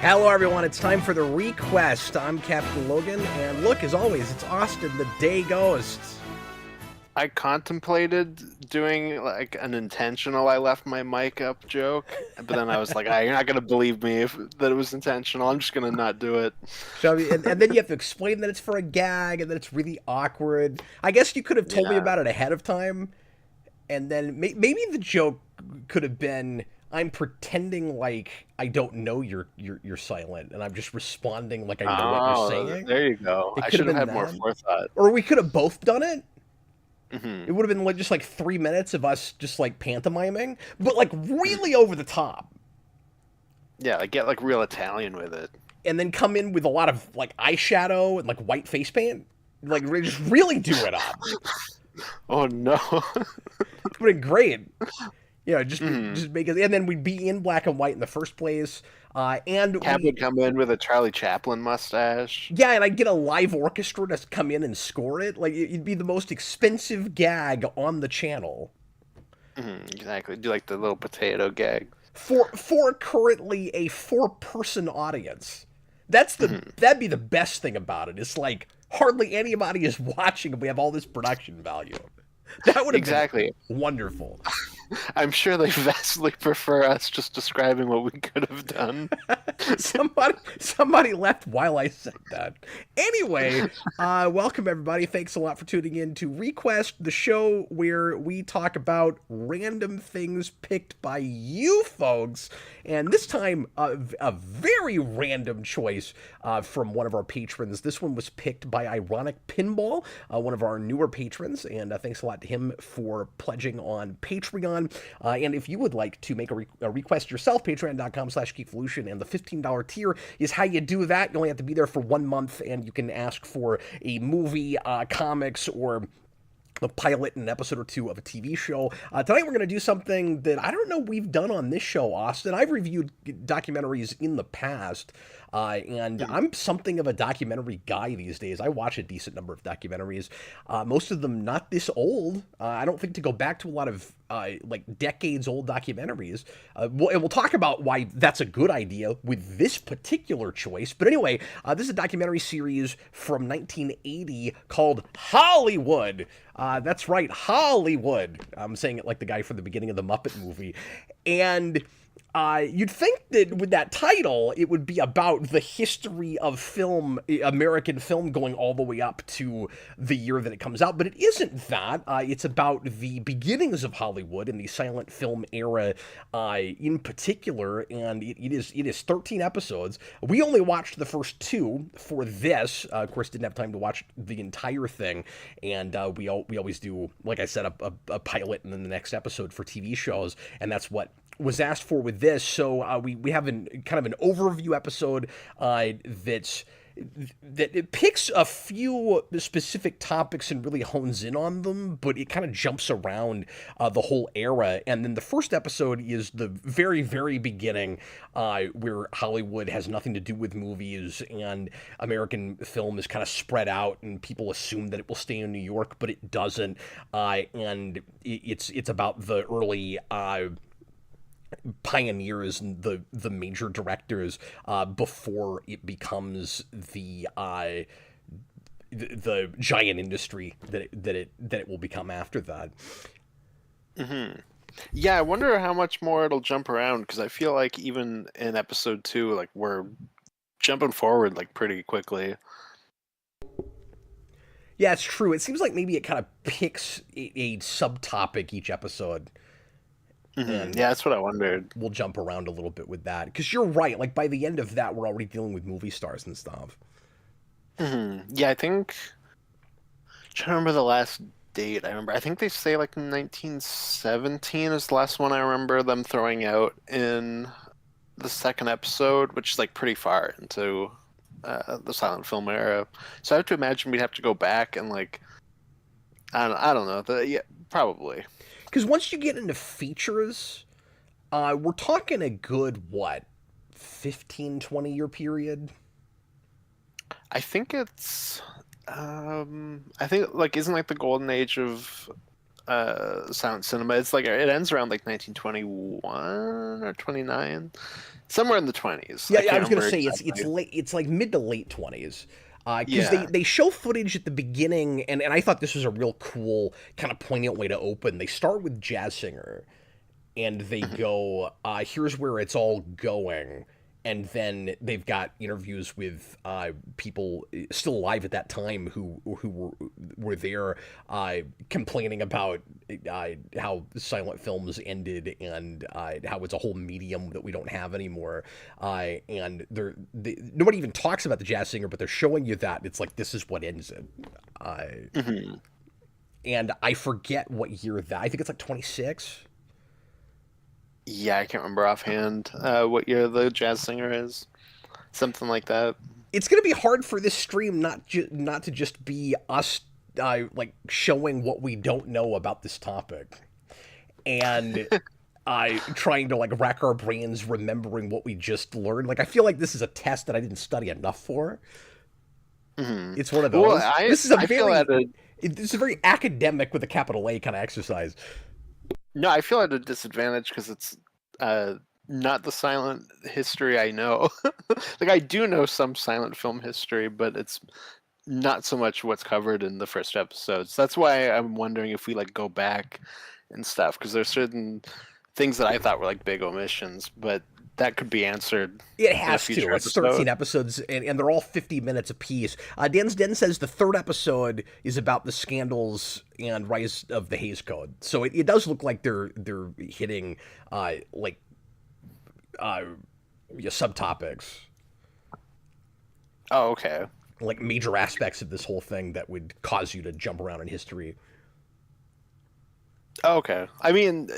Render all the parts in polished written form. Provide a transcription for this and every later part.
Hello, everyone. It's time for the ReQuest. I'm Captain Logan, and look, as always, it's Austin, the day ghost. I contemplated doing like an intentional I left my mic up joke, but then I was like, you're not going to believe me that it was intentional. I'm just going to not do it. Shall we? And then you have to explain that it's for a gag, and that it's really awkward. I guess you could have told me Yeah. about it ahead of time, and then maybe the joke could have been, I'm pretending like I don't know you're silent, and I'm just responding like I know what you're Oh, saying. there you go. It I could have should have been had more that. forethought. Or we could have both done it. Hmm. It would have been like just like 3 minutes of us just like pantomiming, but like really over the top, Yeah, like get like real Italian with it. and then come in with a lot of like eyeshadow and like white face paint, like just really do it up. Oh no. It would have been great. Mhm. Just make it, and then we'd be in black and white in the first place, and Cab we, would come in with a Charlie Chaplin mustache. yeah, and I'd get a live orchestra to come in and score it. Like it'd be the most expensive gag on the channel Exactly. Do like the little potato gag. for currently a 4-person audience. That'd be the best thing about it. It's like hardly anybody is watching, and we have all this production value. That would have been Exactly. wonderful. I'm sure they vastly prefer us just describing what we could have done. Somebody left while I said that. Anyway, welcome everybody. Thanks a lot for tuning in to ReQuest, the show where we talk about random things picked by you folks. And this time, a very random choice from one of our patrons. This one was picked by IronicPinball, one of our newer patrons. And thanks a lot to him for pledging on Patreon. And if you would like to make a request yourself, patreon.com/geekvolution, and the $15 tier is how you do that. You only have to be there for 1 month, and you can ask for a movie, comics, or a pilot and an episode or two of a TV show. Tonight we're going to do something that I don't know we've done on this show, Austin. I've reviewed documentaries in the past, and I'm something of a documentary guy these days. I watch a decent number of documentaries, most of them not this old. I don't think to go back to a lot of like decades old documentaries. And we'll talk about why that's a good idea with this particular choice. But anyway, this is a documentary series from 1980 called Hollywood. That's right, Hollywood. I'm saying it like the guy from the beginning of the Muppet movie. And you'd think that with that title, it would be about the history of film, American film, going all the way up to the year that it comes out. But it isn't that. It's about the beginnings of Hollywood and the silent film era in particular. And it is 13 episodes. We only watched the first 2 for this. Of course, didn't have time to watch the entire thing. And we always do, like I said, a pilot and then the next episode for TV shows. And that's what was asked for with this. So we have kind of an overview episode that it picks a few specific topics and really hones in on them, but it kind of jumps around the whole era. And then the first episode is the very, very beginning, where Hollywood has nothing to do with movies, and American film is kind of spread out, and people assume that it will stay in New York, but it doesn't. And it's about the early pioneers and the major directors before it becomes the giant industry that it will become after that. Yeah, I wonder how much more it'll jump around, because I feel like even in episode 2, like we're jumping forward like pretty quickly. Yeah, it's true. It seems like maybe it kind of picks a subtopic each episode. And Yeah, that's what I wondered. we'll jump around a little bit with that, because you're right, like by the end of that we're already dealing with movie stars and stuff. Yeah, I think. Trying to remember the last date. I think they say like 1917 is the last one I remember them throwing out in the second episode, which is like pretty far into the silent film era. So I have to imagine we'd have to go back and like I don't know. Yeah, probably. Because once you get into features, we're talking a good, what, 15-20 year period? I think it's I think like isn't like the golden age of silent cinema. It's like it ends around like 1921 or 29, somewhere in the 20s. Yeah, I yeah, I can't was gonna remember say it's exactly. late. It's like mid to late 20s. Because Yeah. they show footage at the beginning, and I thought this was a real cool kind of poignant way to open. They start with Jazz Singer, and they Mhm. go, here's where it's all going. And then they've got interviews with people still alive at that time who were there, complaining about how silent films ended, and how it's a whole medium that we don't have anymore. And nobody even talks about the Jazz Singer, but they're showing you that it's like this is what ends it. Uh, Mhm. and I forget what year that. I think it's like 26. Yeah, I can't remember offhand what year the jazz singer is. Something like that. It's going to be hard for this stream not to just be us like showing what we don't know about this topic, and trying to like rack our brains remembering what we just learned. Like I feel like this is a test that I didn't study enough for. Hmm. It's one of Well, those. I This is a I feel very at a it's a very academic with a capital A kind of exercise. no, I feel at a disadvantage because it's uh not the silent history I know. Like I do know some silent film history, but it's not so much what's covered in the first episodes. That's why I'm wondering if we like go back and stuff because there's certain things that I thought were like big omissions, but that could be answered It in a has future to. It's 13 episode. episodes, and they're all 50 minutes apiece. Dan's Den says the third episode is about the scandals and rise of the Hays Code. So it does look like they're hitting like uh, yeah, subtopics, Oh, okay. like major aspects of this whole thing that would cause you to jump around in history. Oh, okay. I mean,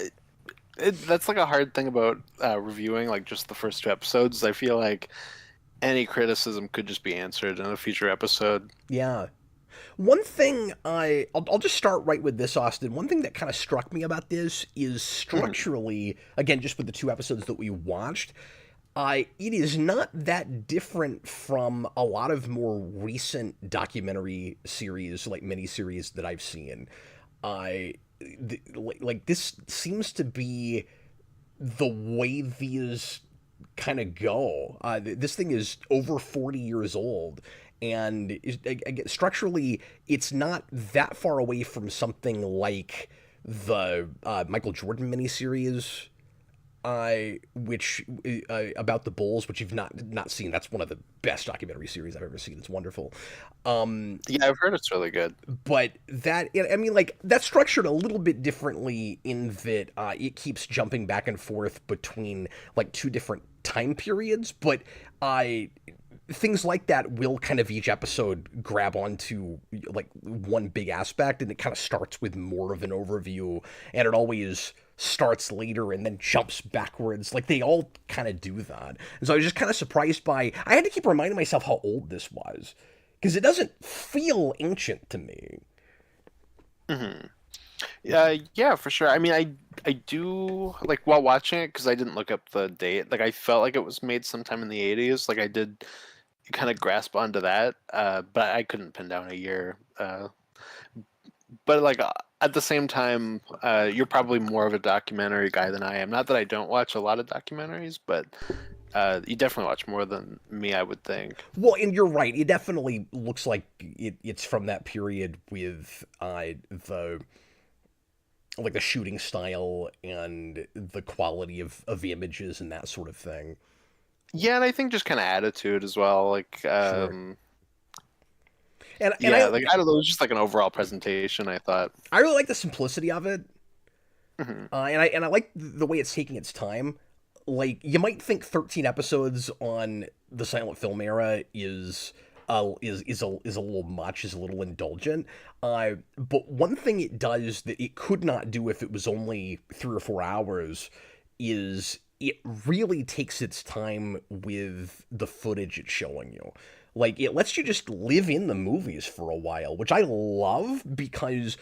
that's like a hard thing about reviewing like just the first two episodes. I feel like any criticism could just be answered in a future episode. Yeah. One thing I'll just start right with this, Austin. One thing that kind of struck me about this is Mhm. structurally, again, just with the two episodes that we watched, it is not that different from a lot of more recent documentary series, like miniseries that I've seen. I like this seems to be the way these kind of go. This thing is over 40 years old, and again, structurally, it's not that far away from something like the Michael Jordan miniseries, which about the Bulls, which you've not seen. That's one of the best documentary series I've ever seen. It's wonderful. Um, Yeah, I've heard it's really good. but that I mean, like that's structured a little bit differently in that it keeps jumping back and forth between like two different time periods, but I things like that will kind of each episode grab onto like one big aspect, and it kind of starts with more of an overview, and it always starts later and then jumps backwards. Like they all kind of do that. And so I was just kind of surprised by I had to keep reminding myself how old this was because it doesn't feel ancient to me. Hmm. Yeah, for sure. I mean, I do like while watching it because I didn't look up the date. Like I felt like it was made sometime in the 80s. Like I did kind of grasp onto that, but I couldn't pin down a year. But like at the same time, you're probably more of a documentary guy than I am. Not that I don't watch a lot of documentaries, but you definitely watch more than me, I would think. Well, and you're right. It definitely looks like it's from that period with the like the shooting style and the quality of images and that sort of thing. Yeah, and I think just kind of attitude as well. Like, Sure. And yeah, like I don't know, it was just like an overall presentation. I thought. I really like the simplicity of it. Mhm. And I like the way it's taking its time. Like you might think 13 episodes on the silent film era is a little much, is a little indulgent. But one thing it does that it could not do if it was only 3 or 4 hours is it really takes its time with the footage it's showing you. Like it lets you just live in the movies for a while, which I love because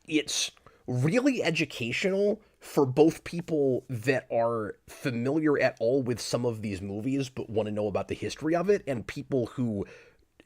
it's really educational for both people that are familiar at all with some of these movies but want to know about the history of it, and people who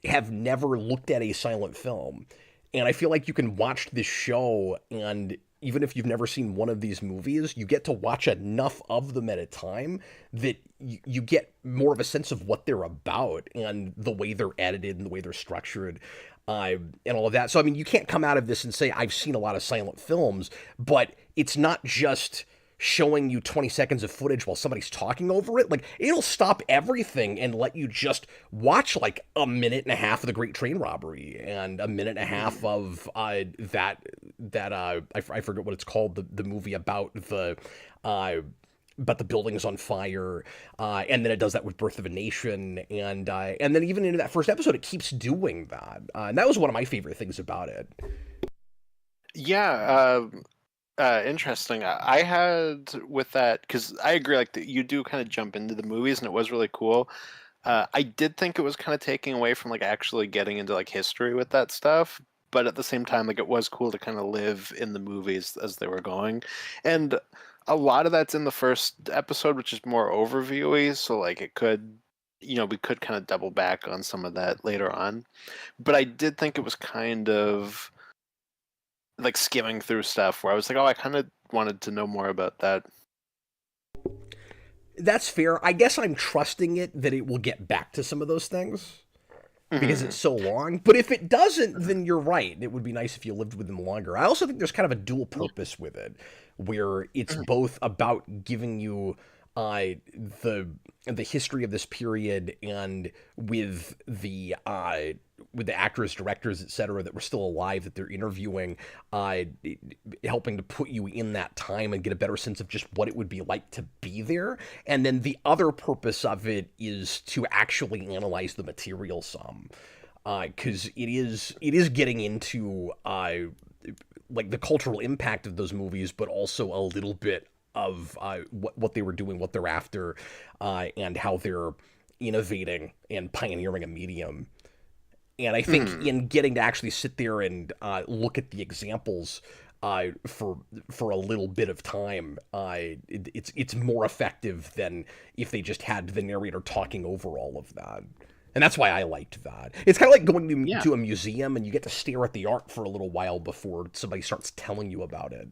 have never looked at a silent film. And I feel like you can watch this show, and even if you've never seen one of these movies, you get to watch enough of them at a time that you get more of a sense of what they're about and the way they're edited and the way they're structured. And all of that. So, I mean, you can't come out of this and say, I've seen a lot of silent films, but it's not just showing you 20 seconds of footage while somebody's talking over it. Like, it'll stop everything and let you just watch like a minute and a half of the Great Train Robbery and a minute and a half of I forget what it's called, the movie about the buildings on fire, and then it does that with Birth of a Nation, and then even into that first episode, it keeps doing that, and that was one of my favorite things about it. Yeah, interesting. I had with that because I agree. Like you do kind of jump into the movies, and it was really cool. I did think it was kind of taking away from like actually getting into like history with that stuff, but at the same time, like it was cool to kind of live in the movies as they were going, and a lot of that's in the first episode, which is more overviewy. So like it could, we could kind of double back on some of that later on. But I did think it was kind of like skimming through stuff where I was like, oh, I kind of wanted to know more about that. That's fair. I guess I'm trusting it that it will get back to some of those things because it's so long. But if it doesn't, then you're right. It would be nice if you lived with them longer. I also think there's kind of a dual purpose with it, where it's both about giving you the history of this period, and with the actors, directors, etc., that were still alive that they're interviewing, helping to put you in that time and get a better sense of just what it would be like to be there. And then the other purpose of it is to actually analyze the material some, because it is getting into like the cultural impact of those movies, but also a little bit of what they were doing, what they're after, and how they're innovating and pioneering a medium. And I think in getting to actually sit there and look at the examples for a little bit of time, it's more effective than if they just had the narrator talking over all of that. And that's why I liked that. It's kind of like going to a museum and you get to stare at the art for a little while before somebody starts telling you about it.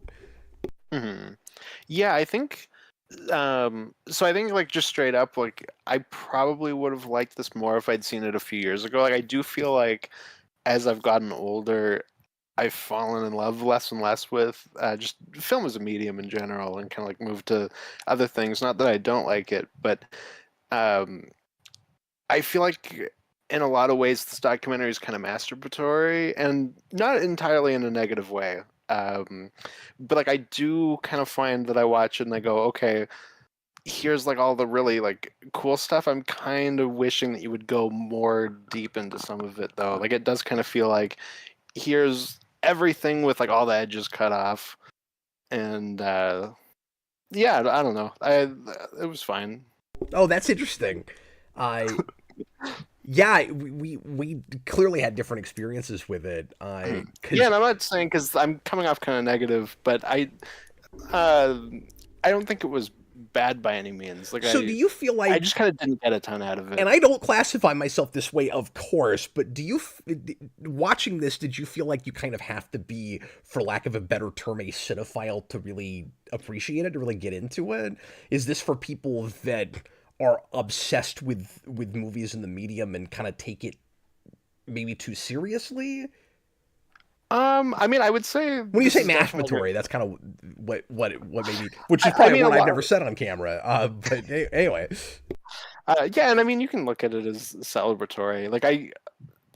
Yeah, I think so I think like just straight up, like I probably would have liked this more if I'd seen it a few years ago. Like I do feel like as I've gotten older, I've fallen in love less and less with just film as a medium in general, and kind of like moved to other things. Not that I don't like it, but um, I feel like in a lot of ways this documentary is kind of masturbatory, and not entirely in a negative way. But like I do kind of find that I watch it and I go, okay, here's like all the really like cool stuff. I'm kind of wishing that you would go more deep into some of it though. Like it does kind of feel like here's everything with like all the edges cut off, and yeah, I don't know. It was fine. Oh, that's interesting. I Yeah, we clearly had different experiences with it. Yeah, and I'm not saying because I'm coming off kind of negative, but I don't think it was bad by any means. Like, so do you feel like I just kind of didn't get a ton out of it? And I don't classify myself this way, of course, but do you watching this? Did you feel like you kind of have to be, for lack of a better term, a cinephile to really appreciate it, to really get into it? Is this for people that are obsessed with movies and the medium and kind of take it maybe too seriously? I mean, I would say when you say masturbatory, that's kind of what maybe, which is probably what I've never said on camera. But anyway, yeah, and I mean, you can look at it as celebratory. Like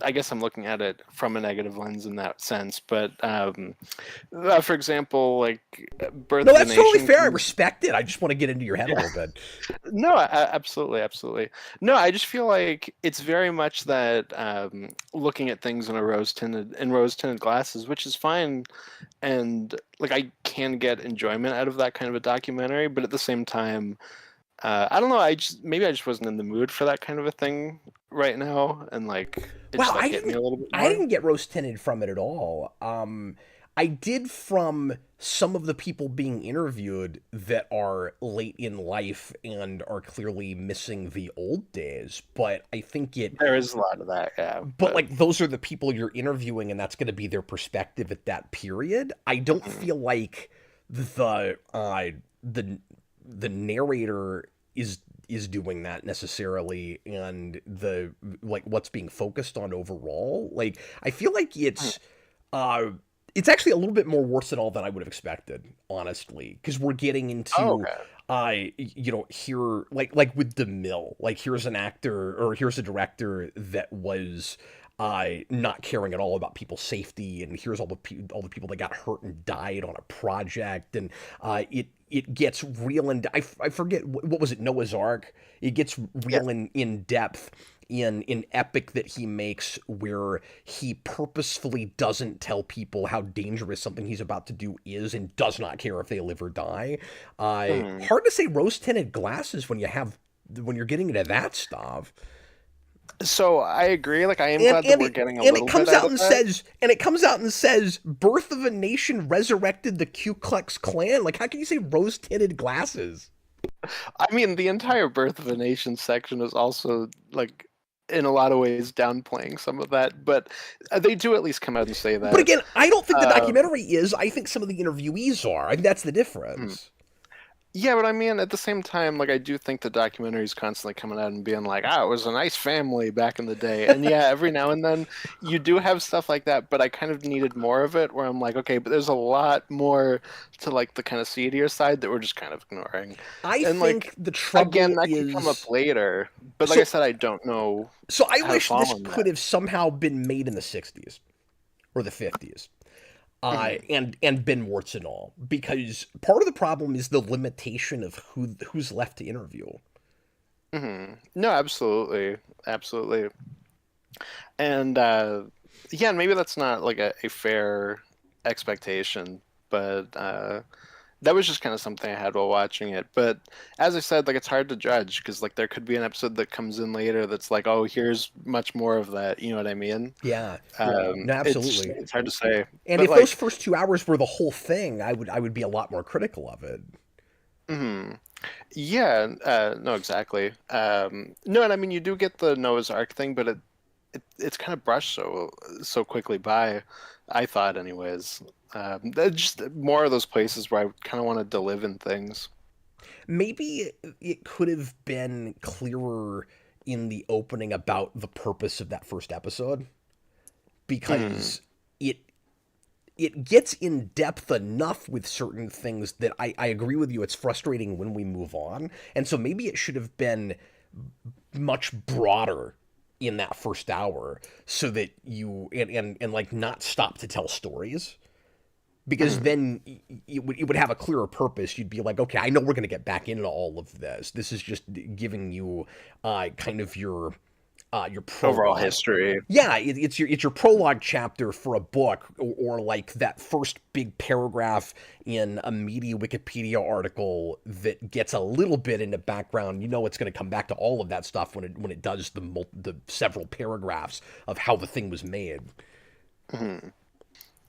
I guess I'm looking at it from a negative lens in that sense. But for example, like Birth of a Nation. No, that's totally fair. I respect it. I just want to get into your head a little bit. No, absolutely, absolutely. No, I just feel like it's very much that looking at things in rose tinted glasses, which is fine, and like I can get enjoyment out of that kind of a documentary. But at the same time, I don't know. Maybe I just wasn't in the mood for that kind of a thing right now, and like it just like hit me a little bit more. I didn't get rose tinted from it at all. I did from some of the people being interviewed that are late in life and are clearly missing the old days, but I think it There is a lot of that, yeah. but like those are the people you're interviewing and that's going to be their perspective at that period. I don't Mhm. feel like the the narrator is doing that necessarily, and the like what's being focused on overall, like I feel like uh it's actually a little bit more worse at all than I would have expected, honestly, because we're getting Oh, into okay. here, like with DeMille, like here's an actor or here's a director that was not caring at all about people's safety, and here's all the people that got hurt and died on a project, and it gets real, and I forget what was it, Noah's Ark. It gets Yeah. real in depth in Epic that he makes, where he purposefully doesn't tell people how dangerous something he's about to do is and does not care if they live or die. Mhm. Hard to say rose tinted glasses when you're getting into that stuff. So I agree. Like, I am And glad that and we're it, getting a and it little bit comes out out of and that. says Birth of a Nation resurrected the Ku Klux Klan. Like, how can you say rose tinted glasses? I mean, the entire Birth of a Nation section is also like, in a lot of ways, downplaying some of that, but they do at least come out and say But that. again, I don't think the Um, documentary is. I think some of the interviewees are. I think that's the hmm. difference. Yeah, but I mean, at the same time, like, I do think the documentary is constantly coming out and being like, "Ah, it was a nice family back in the day." And yeah, every now and then you do have stuff like that, but I kind of needed more of it. Where I'm like, okay, but there's a lot more to like the kind of seedier side that we're just kind of ignoring. I And think like, the again, trouble that could come up is later. But like I so said, I don't know so I how to wish fall this on that. could have somehow been made in the 60s or the 50s. Hmm. And been warts and all, because part of the problem is the limitation of who's left to interview. Hmm. No, absolutely, absolutely. And yeah, and maybe that's not like a fair expectation, but that was just kind of something I had while watching it. But as I said, like, it's hard to judge because like there could be an episode that comes in later that's like, oh, here's much more of that. You know what I mean? Yeah, Yeah. no, It's absolutely. it's hard to say, And but if those like, first 2 hours were the whole thing, I would be a lot more critical of it. mhm. Yeah, no, exactly. No, and I mean you do get the Noah's Ark thing, but it's kind of brushed so quickly by, I thought, anyways. Just more of those places where I kind of wanted to live in things. Maybe it could have been clearer in the opening about the purpose of that first episode, Hmm. because it it gets in depth enough with certain things that I agree with you. It's frustrating when we move on. And so maybe it should have been much broader in that first hour, so that and like not stop to tell stories, because Hmm. then it would have a clearer purpose. You'd be like, okay, I know we're going to get back into all of this. This is just giving you kind of your Overall prologue. history. Yeah, it's your prologue chapter for a book, or like that first big paragraph in a meaty Wikipedia article that gets a little bit into background. You know, it's going to come back to all of that stuff when it does the several paragraphs of how the thing was made. Hmm.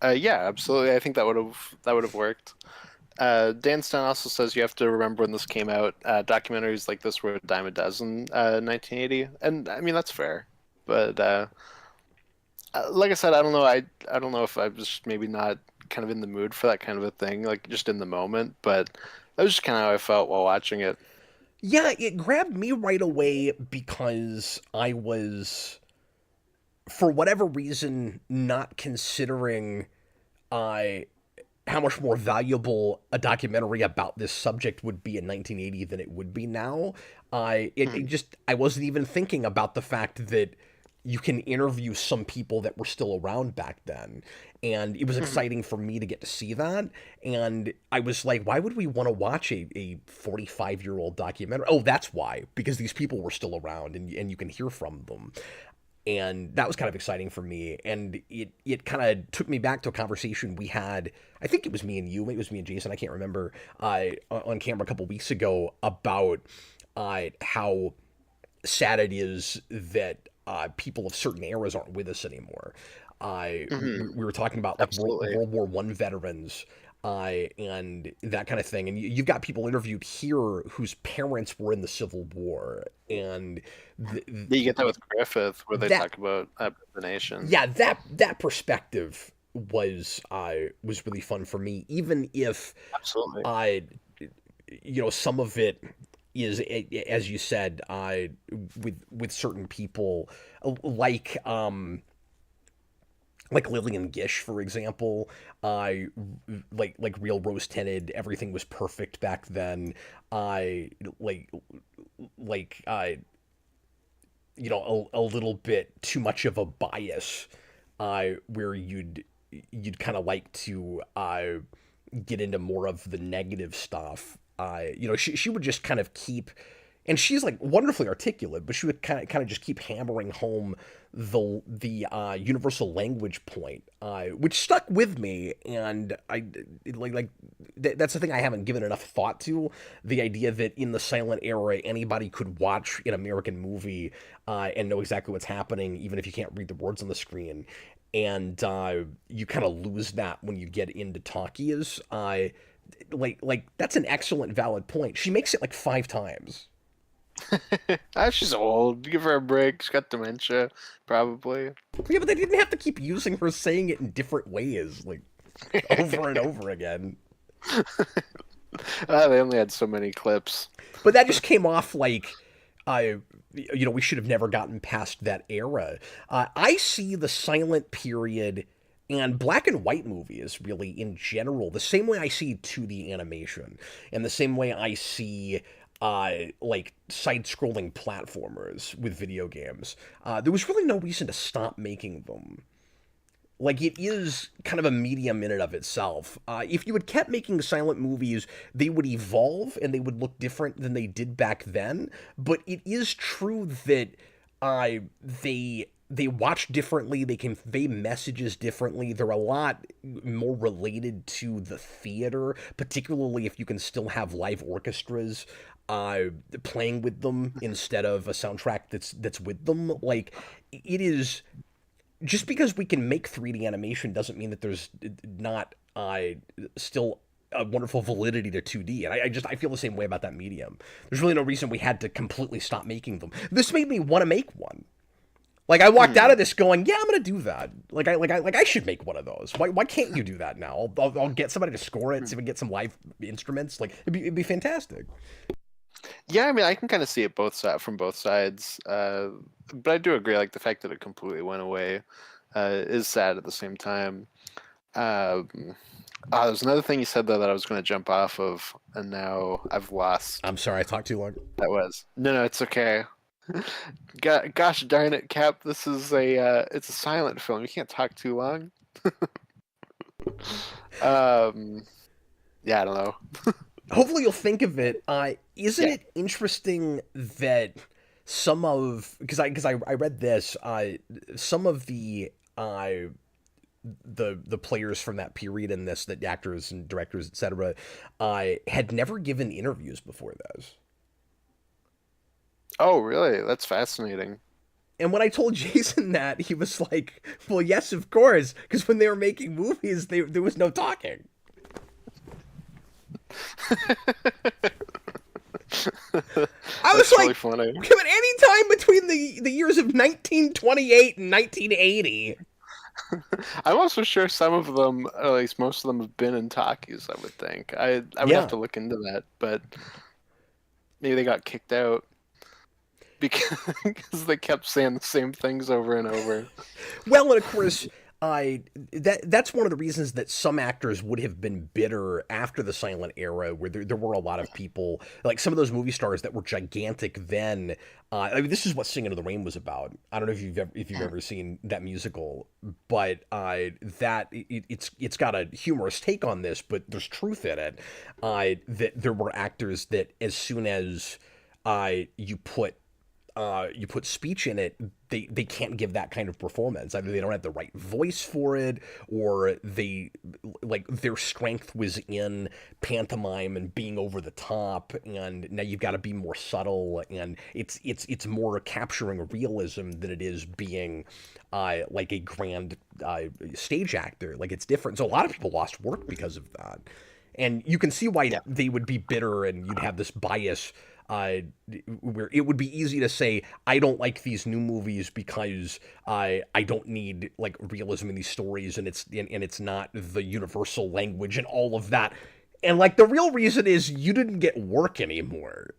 Yeah, absolutely. I think that would have worked. Dan Stein also says you have to remember when this came out. Documentaries like this were a dime a dozen in 1980, and I mean that's fair. But like I said, I don't know. I don't know if I was just maybe not kind of in the mood for that kind of a thing, like just in the moment. But that was just kind of how I felt while watching it. Yeah, it grabbed me right away because I was, for whatever reason, not considering uh, how much more valuable a documentary about this subject would be in 1980 than it would be now. It Mhm. just, I wasn't even thinking about the fact that you can interview some people that were still around back then. And it was Mhm. exciting for me to get to see that. And I was like, why would we want to watch a 45-year-old documentary? Oh, that's why, because these people were still around, and you can hear from them. And that was kind of exciting for me, and it kind of took me back to a conversation we had. I think it was me and you, maybe it was me and Jason, I can't remember, on camera a couple weeks ago, about how sad it is that people of certain eras aren't with us anymore. We were talking about like Absolutely. World War One veterans, and that kind of thing. And you've got people interviewed here whose parents were in the Civil War, and th- You get that with Griffith, where they that talk about the nation. yeah, that perspective was really fun for me, even if Absolutely. I some of it is, as you said, with certain people like Lillian Gish, for example. I like real rose tinted. Everything was perfect back then. I like I a little bit too much of a bias, where you'd kind of like to get into more of the negative stuff. She would just kind of keep, and she's like wonderfully articulate, but she would kind of just keep hammering home the universal language point, which stuck with me, and that's the thing I haven't given enough thought to. The idea that in the silent era, anybody could watch an American movie and know exactly what's happening, even if you can't read the words on the screen. And you kind of lose that when you get into talkies. That's an excellent, valid point. She makes it like 5 times. She's old. Give her a break. She's got dementia, probably. Yeah, but they didn't have to keep using her saying it in different ways, like over and over again. They only had so many clips. But that just came off like, we should have never gotten past that era. I see the silent period and black and white movies, really, in general, the same way I see 2D animation, and the same way I see like side-scrolling platformers with video games. There was really no reason to stop making them. Like, it is kind of a medium in and of itself. If you had kept making silent movies, they would evolve and they would look different than they did back then. But it is true that they watch differently, they convey messages differently. They're a lot more related to the theater, particularly if you can still have live orchestras playing with them instead of a soundtrack that's with them. Like, it is, just because we can make 3D animation doesn't mean that there's not still a wonderful validity to 2D. And I feel the same way about that medium. There's really no reason we had to completely stop making them. This made me want to make one. Like, I walked out of this going, yeah, I'm gonna do that. I should make one of those. Why can't you do that now? I'll get somebody to score it, see if we can get some live instruments. Like, it'd be fantastic. Yeah, I mean, I can kind of see it from both sides. But I do agree, like the fact that it completely went away is sad at the same time. There's another thing you said though that I was going to jump off of, and now I've lost. I'm sorry, I talked too long. That was no, it's okay. Gosh darn it, Cap! This is it's a silent film. You can't talk too long. Yeah, I don't know. Hopefully you'll think of it. Isn't it interesting that some of, because I read this, some of the players from that period in this, the actors and directors, etc., had never given interviews before this. Oh, really? That's fascinating. And when I told Jason that, he was like, "Well, yes, of course, because when they were making movies, there was no talking." I was That's really like, funny. "Come at any time between the years of 1928 and 1980." I'm also sure some of them, or at least most of them, have been in talkies. I would think. I would have to look into that, but maybe they got kicked out because they kept saying the same things over and over. Well, and of course, that's one of the reasons that some actors would have been bitter after the silent era, where there were a lot of people, like some of those movie stars that were gigantic then. I mean, this is what Singing in the Rain was about. I don't know if you've ever seen that musical, but it's got a humorous take on this, but there's truth in it. That there were actors that as soon as you put you put speech in it, they can't give that kind of performance. Either they don't have the right voice for it, or they like their strength was in pantomime and being over the top, and now you've got to be more subtle, and it's more capturing realism than it is being like a grand stage actor. Like it's different. So a lot of people lost work because of that, and you can see why Yeah. they would be bitter, and you'd have this bias uh, where it would be easy to say I don't like these new movies because I don't need like realism in these stories, and it's not the universal language and all of that. And like the real reason is you didn't get work anymore.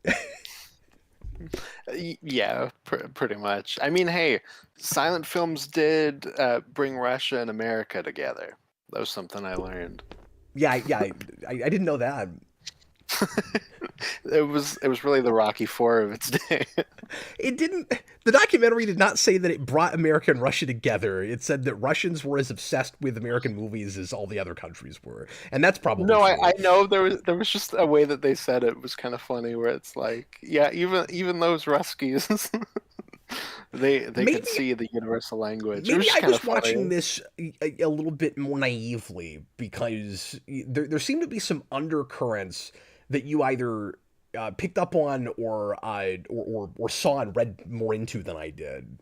Yeah, pretty much. I mean, hey, silent films did bring Russia and America together. That was something I learned. I didn't know that. It was really the Rocky Four of its day. It didn't. The documentary did not say that it brought America and Russia together. It said that Russians were as obsessed with American movies as all the other countries were, and that's probably No, true. I know there was just a way that they said it was kind of funny, where it's like, yeah, even those Ruskies, they Maybe could see the universal language. It was maybe just I kind was of watching funny. this a little bit more naively because there seemed to be some undercurrents that you either picked up on or saw and read more into than I did.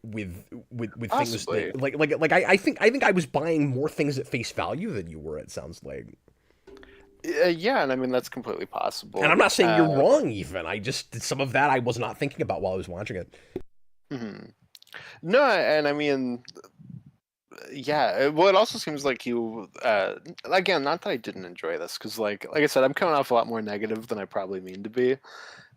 With things Possibly. that I think I was buying more things at face value than you were. It sounds like, Yeah, and I mean that's completely and I'm possible. not saying you're wrong. Even I just some of that I was not thinking about while I was watching it. Mhm. No, and I mean, yeah. Well, it also seems like you, again, not that I didn't enjoy this, because like I said, I'm coming off a lot more negative than I probably mean to be.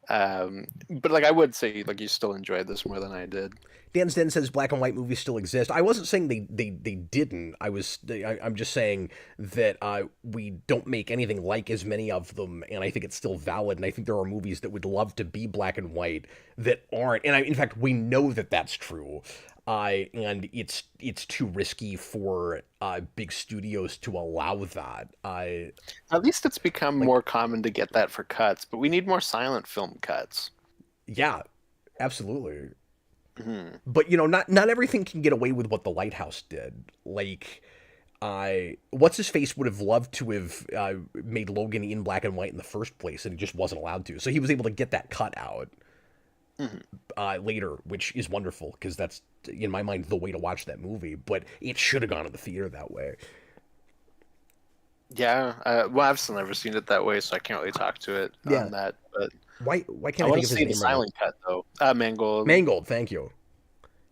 But like I would say, like you still enjoyed this more than I did. Dan's Den says black and white movies still exist. I wasn't saying they didn't. I'm just saying that we don't make anything like as many of them, and I think it's still valid. And I think there are movies that would love to be black and white that aren't. And in fact, we know that that's true. And it's too risky for big studios to allow that. At least it's become Like more common to get that for cuts, but we need more silent film cuts. yeah, absolutely. Mhm. But not everything can get away with what the Lighthouse did. Like I what's his face would have loved to have made Logan in black and white in the first place, and he just wasn't allowed to. So he was able to get that cut out Mhm. later, which is wonderful because that's in my mind the way to watch that movie. But it should have gone to the theater that way. Yeah, well, I've still never seen it that way, so I can't really talk to it Yeah. on that. But Why I can't I want think to of his see the name right now? silent cut though. Mangold. Mangold. Thank you.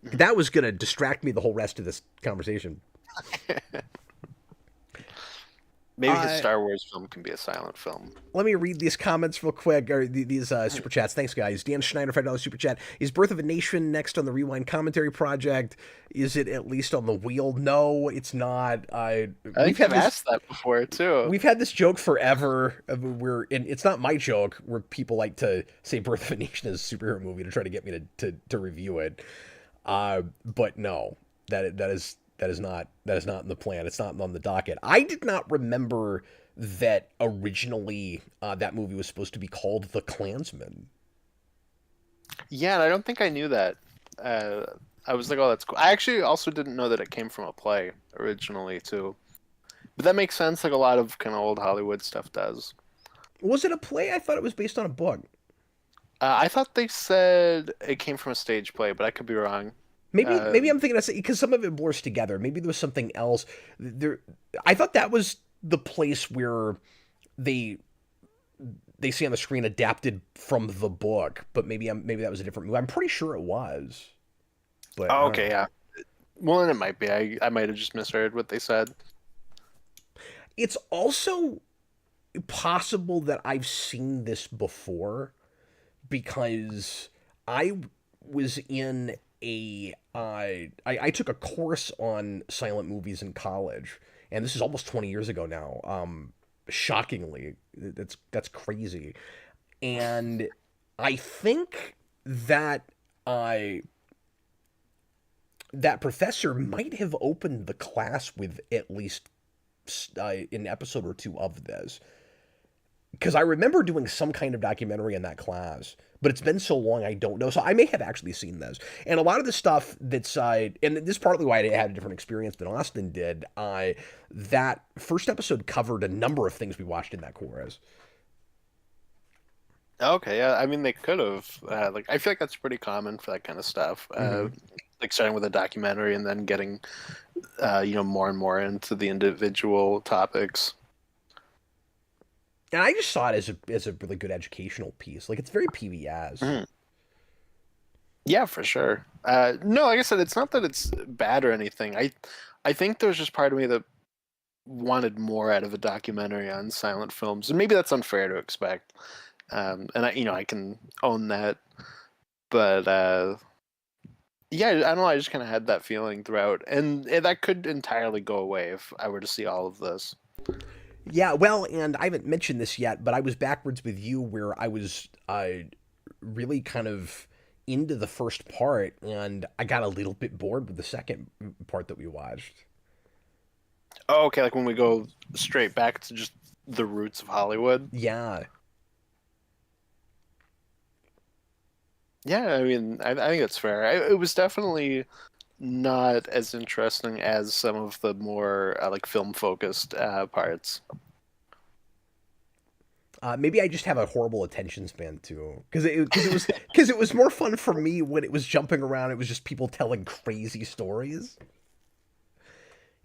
That was gonna distract me the whole rest of this conversation. Maybe his Uh, Star Wars film can be a silent film. Let me read these comments real quick, or these super chats. Thanks, guys. Dan Schneider, $5 super chat. Is Birth of a Nation next on the Rewind Commentary Project? Is it at least on the wheel? No, it's not. I think I've asked that before too. We've had this joke forever. And it's not my joke. Where people like to say Birth of a Nation is a superhero movie to try to get me to review it. But no, that is not in the plan. It's not on the docket. I did not remember that originally that movie was supposed to be called The Klansman. Yeah, and I don't think I knew that. Uh, I was like, oh, that's cool. I actually also didn't know that it came from a play originally too. But that makes sense. Like a lot of kind of old Hollywood stuff does. Was it a play? I thought it was based on a book. I thought they said it came from a stage play, but I could be wrong. Maybe I'm thinking that's because some of it blurs together. Maybe there was something else. There, I thought that was the place where they they see on the screen adapted from the book, but maybe that was a different movie. I'm pretty sure it was, but I Oh, don't okay, know. yeah. Well, then it might be. I might have just misheard what they said. It's also possible that I've seen this before because I was in I took a course on silent movies in college, and this is almost 20 years ago now. Shockingly, that's crazy, and I think that I that professor might have opened the class with at least an episode or two of this because I remember doing some kind of documentary in that class, but it's been so long I don't know. So I may have actually seen this. And a lot of the stuff that's and this is partly why I had a different experience than Austin did. That first episode covered a number of things we watched in that chorus. Okay, yeah. I mean, they could have. Like, I feel like that's pretty common for that kind of stuff. Like starting with a documentary and then getting, more and more into the individual topics. And I just saw it as a really good educational piece. Like it's very PBS. Mhm. Yeah, for sure. No, like I said, it's not that it's bad or anything. I think there's just part of me that wanted more out of a documentary on silent films, and maybe that's unfair to expect. And I can own that, but yeah, I don't know. I just kind of had that feeling throughout, and that could entirely go away if I were to see all of this. Yeah, well, and I haven't mentioned this yet, but I was backwards with you where I was really kind of into the first part, and I got a little bit bored with the second part that we watched. Oh, okay, like when we go straight back to just the roots of Hollywood. Yeah. Yeah, I mean, I think that's fair. It was definitely not as interesting as some of the more like film focused parts. Maybe I just have a horrible attention span too, because it was more fun for me when it was jumping around. It was just people telling crazy stories.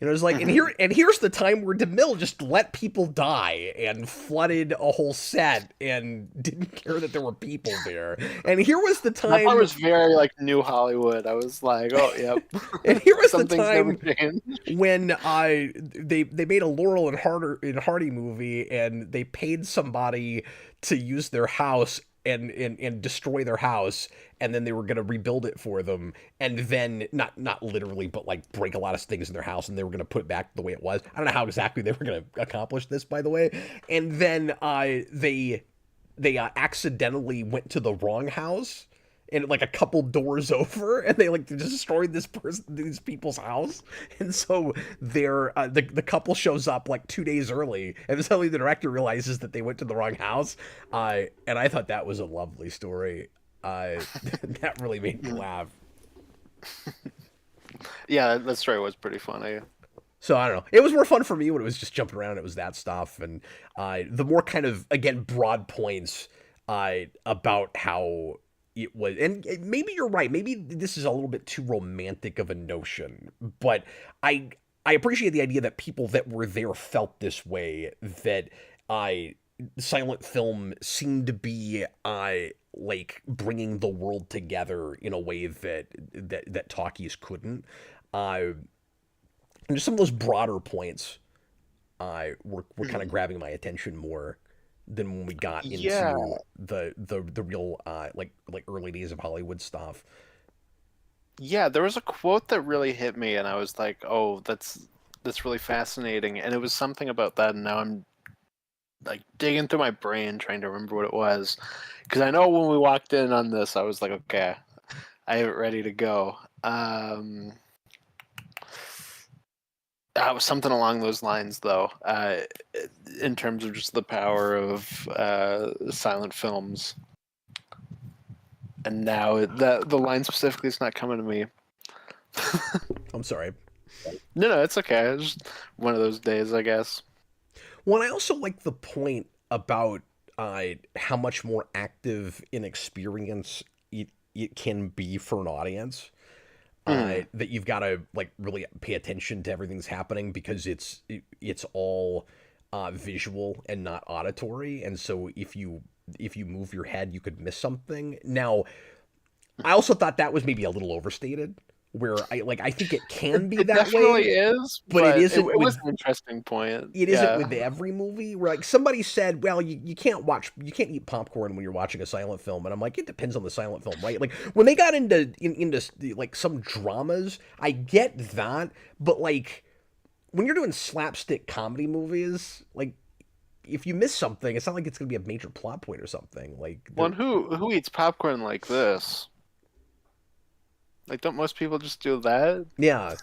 You know, it's like, and here's the time where DeMille just let people die and flooded a whole set and didn't care that there were people there. And here was the I time. thought it was very like New Hollywood. I was like, oh, yep. And here was the Something's never time changed. when they made a Laurel and Hardy movie, and they paid somebody to use their house and destroy their house, and then they were going to rebuild it for them, and then not literally, but like break a lot of things in their house, and they were going to put it back the way it was. I don't know how exactly they were going to accomplish this, by the way. And then they accidentally went to the wrong house, and like a couple doors over, and they like destroyed these people's house. And so the couple shows up like 2 days early, and suddenly the director realizes that they went to the wrong house. And I thought that was a lovely story. That really made me laugh. Yeah, that story was pretty funny. So I don't know. It was more fun for me when it was just jumping around. It was that stuff, and the more kind of again broad points about how it was. And maybe you're right. Maybe this is a little bit too romantic of a notion, but I appreciate the idea that people that were there felt this way. That silent film seemed to be like bringing the world together in a way that talkies couldn't. And just some of those broader points were kind of grabbing my attention more than when we got into Yeah. the real like early days of Hollywood stuff. Yeah, there was a quote that really hit me, and I was like, "Oh, that's really fascinating." And it was something about that, and now I'm like digging through my brain trying to remember what it was, because I know when we walked in on this, I was like, "Okay, I have it ready to go." It was something along those lines, though, in terms of just the power of silent films. And now the line specifically is not coming to me. I'm sorry. No, it's okay. It's just one of those days, I guess. Well, I also like the point about how much more active in experience it can be for an audience. That you've got to like really pay attention to everything's happening because it's all visual and not auditory, and so if you move your head, you could miss something. Now, I also thought that was maybe a little overstated. Where I think it can be It that definitely way, is, but it isn't. It was an interesting point. It isn't with every movie. Where like somebody said, "Well, you can't eat popcorn when you're watching a silent film," and I'm like, it depends on the silent film, right? Like when they got into like some dramas, I get that, but like when you're doing slapstick comedy movies, like if you miss something, it's not like it's gonna be a major plot point or something. Like, One who eats popcorn like this? Like, don't most people just do that? yeah.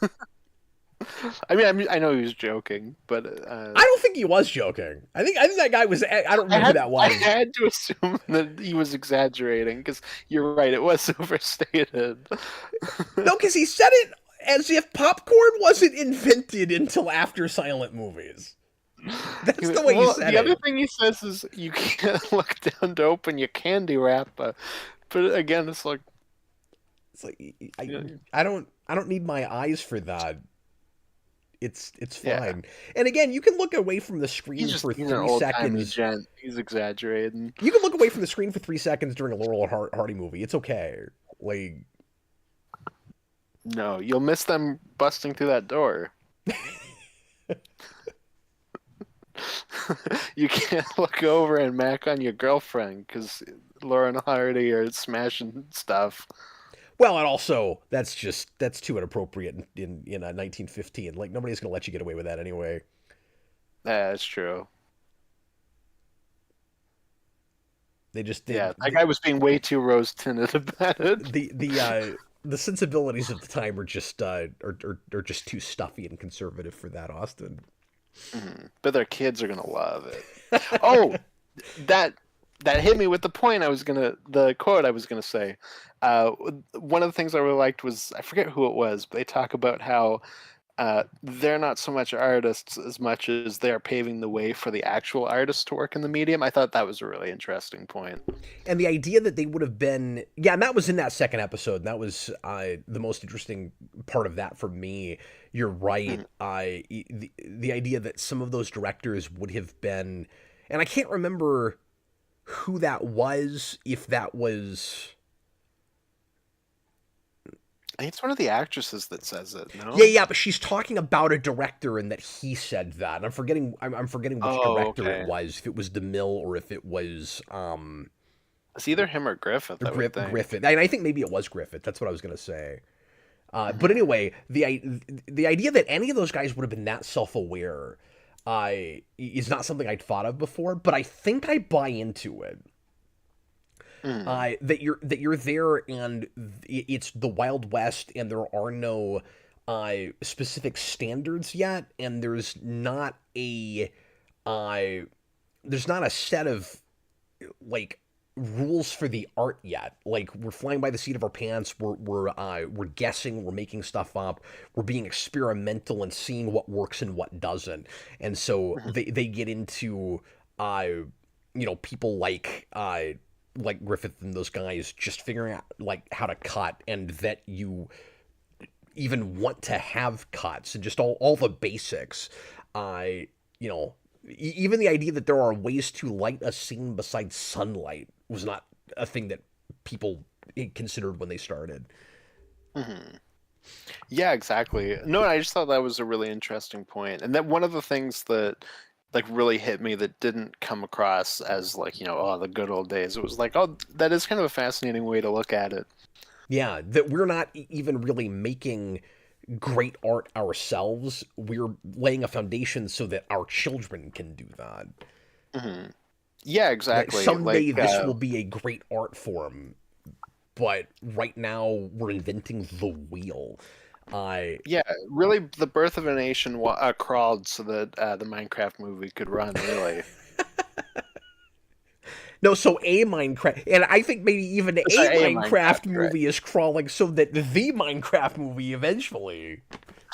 I know he was joking, but I don't think he was joking. I think that guy was. I don't remember who that I was. had to assume that he was exaggerating because you're right, it was overstated. No, because he said it as if popcorn wasn't invented until after silent movies. That's the way he Well, said the other it. thing he says is you can't look down to open your candy wrapper. But again, it's like, It's like I, you know, I don't need my eyes for that. It's yeah, fine. And again, you can look away from the screen for he's an 3 old timey seconds. gent. He's exaggerating. You can look away from the screen for 3 seconds during a Laurel and Hardy movie. It's okay. Like No, you'll miss them busting through that door. You can't look over and mac on your girlfriend because Laura and Hardy are smashing stuff. well, and also that's too inappropriate in 1915. Like nobody's gonna let you get away with that anyway. Yeah, that's true. They just Yeah, that guy was being way too rose tinted about it. the sensibilities of the time are just too stuffy and conservative for that, Austin. But their kids are gonna love it. Oh, that that hit me with the quote I was gonna say. One of the things I really liked was I forget who it was, but they talk about how they're not so much artists as much as they're paving the way for the actual artists to work in the medium. I thought that was a really interesting point. And the idea that they would have been, yeah, and that was in that second episode. And that was the most interesting part of that for me. You're right. The idea that some of those directors would have been, and I can't remember who that was, if that was. I think it's one of the actresses that says it. No. Yeah, but she's talking about a director and that he said that. And I'm forgetting which Oh, director it okay. was, if it was DeMille or if it was It's either him or Griffith, I would think. Griffith. And I think maybe it was Griffith. That's what I was gonna say. But anyway, the idea that any of those guys would have been that self aware is not something I'd thought of before. But I think I buy into it. That you're there and it's the Wild West and there are no specific standards yet, and uh, there's not a set of like rules for the art yet. Like we're flying by the seat of our pants. We're guessing. We're making stuff up. We're being experimental and seeing what works and what doesn't. And so they get into people like Griffith and those guys just figuring out like how to cut and that you even want to have cuts and just all the basics. Even the idea that there are ways to light a scene besides sunlight was not a thing that people considered when they started. Yeah, exactly. No, I just thought that was a really interesting point. And then one of the things that like really hit me that didn't come across as like, oh, the good old days. It was like, oh, that is kind of a fascinating way to look at it. Yeah, that we're not even really making great art ourselves. We're laying a foundation so that our children can do that. Yeah, That exactly. someday Like this will be a great art form, but right now we're inventing the wheel. yeah, really the birth of a nation crawled so that the Minecraft movie could run, really. No, so a Minecraft, and I think maybe even a Sorry, a Minecraft Minecraft, right. movie is crawling so that the Minecraft movie eventually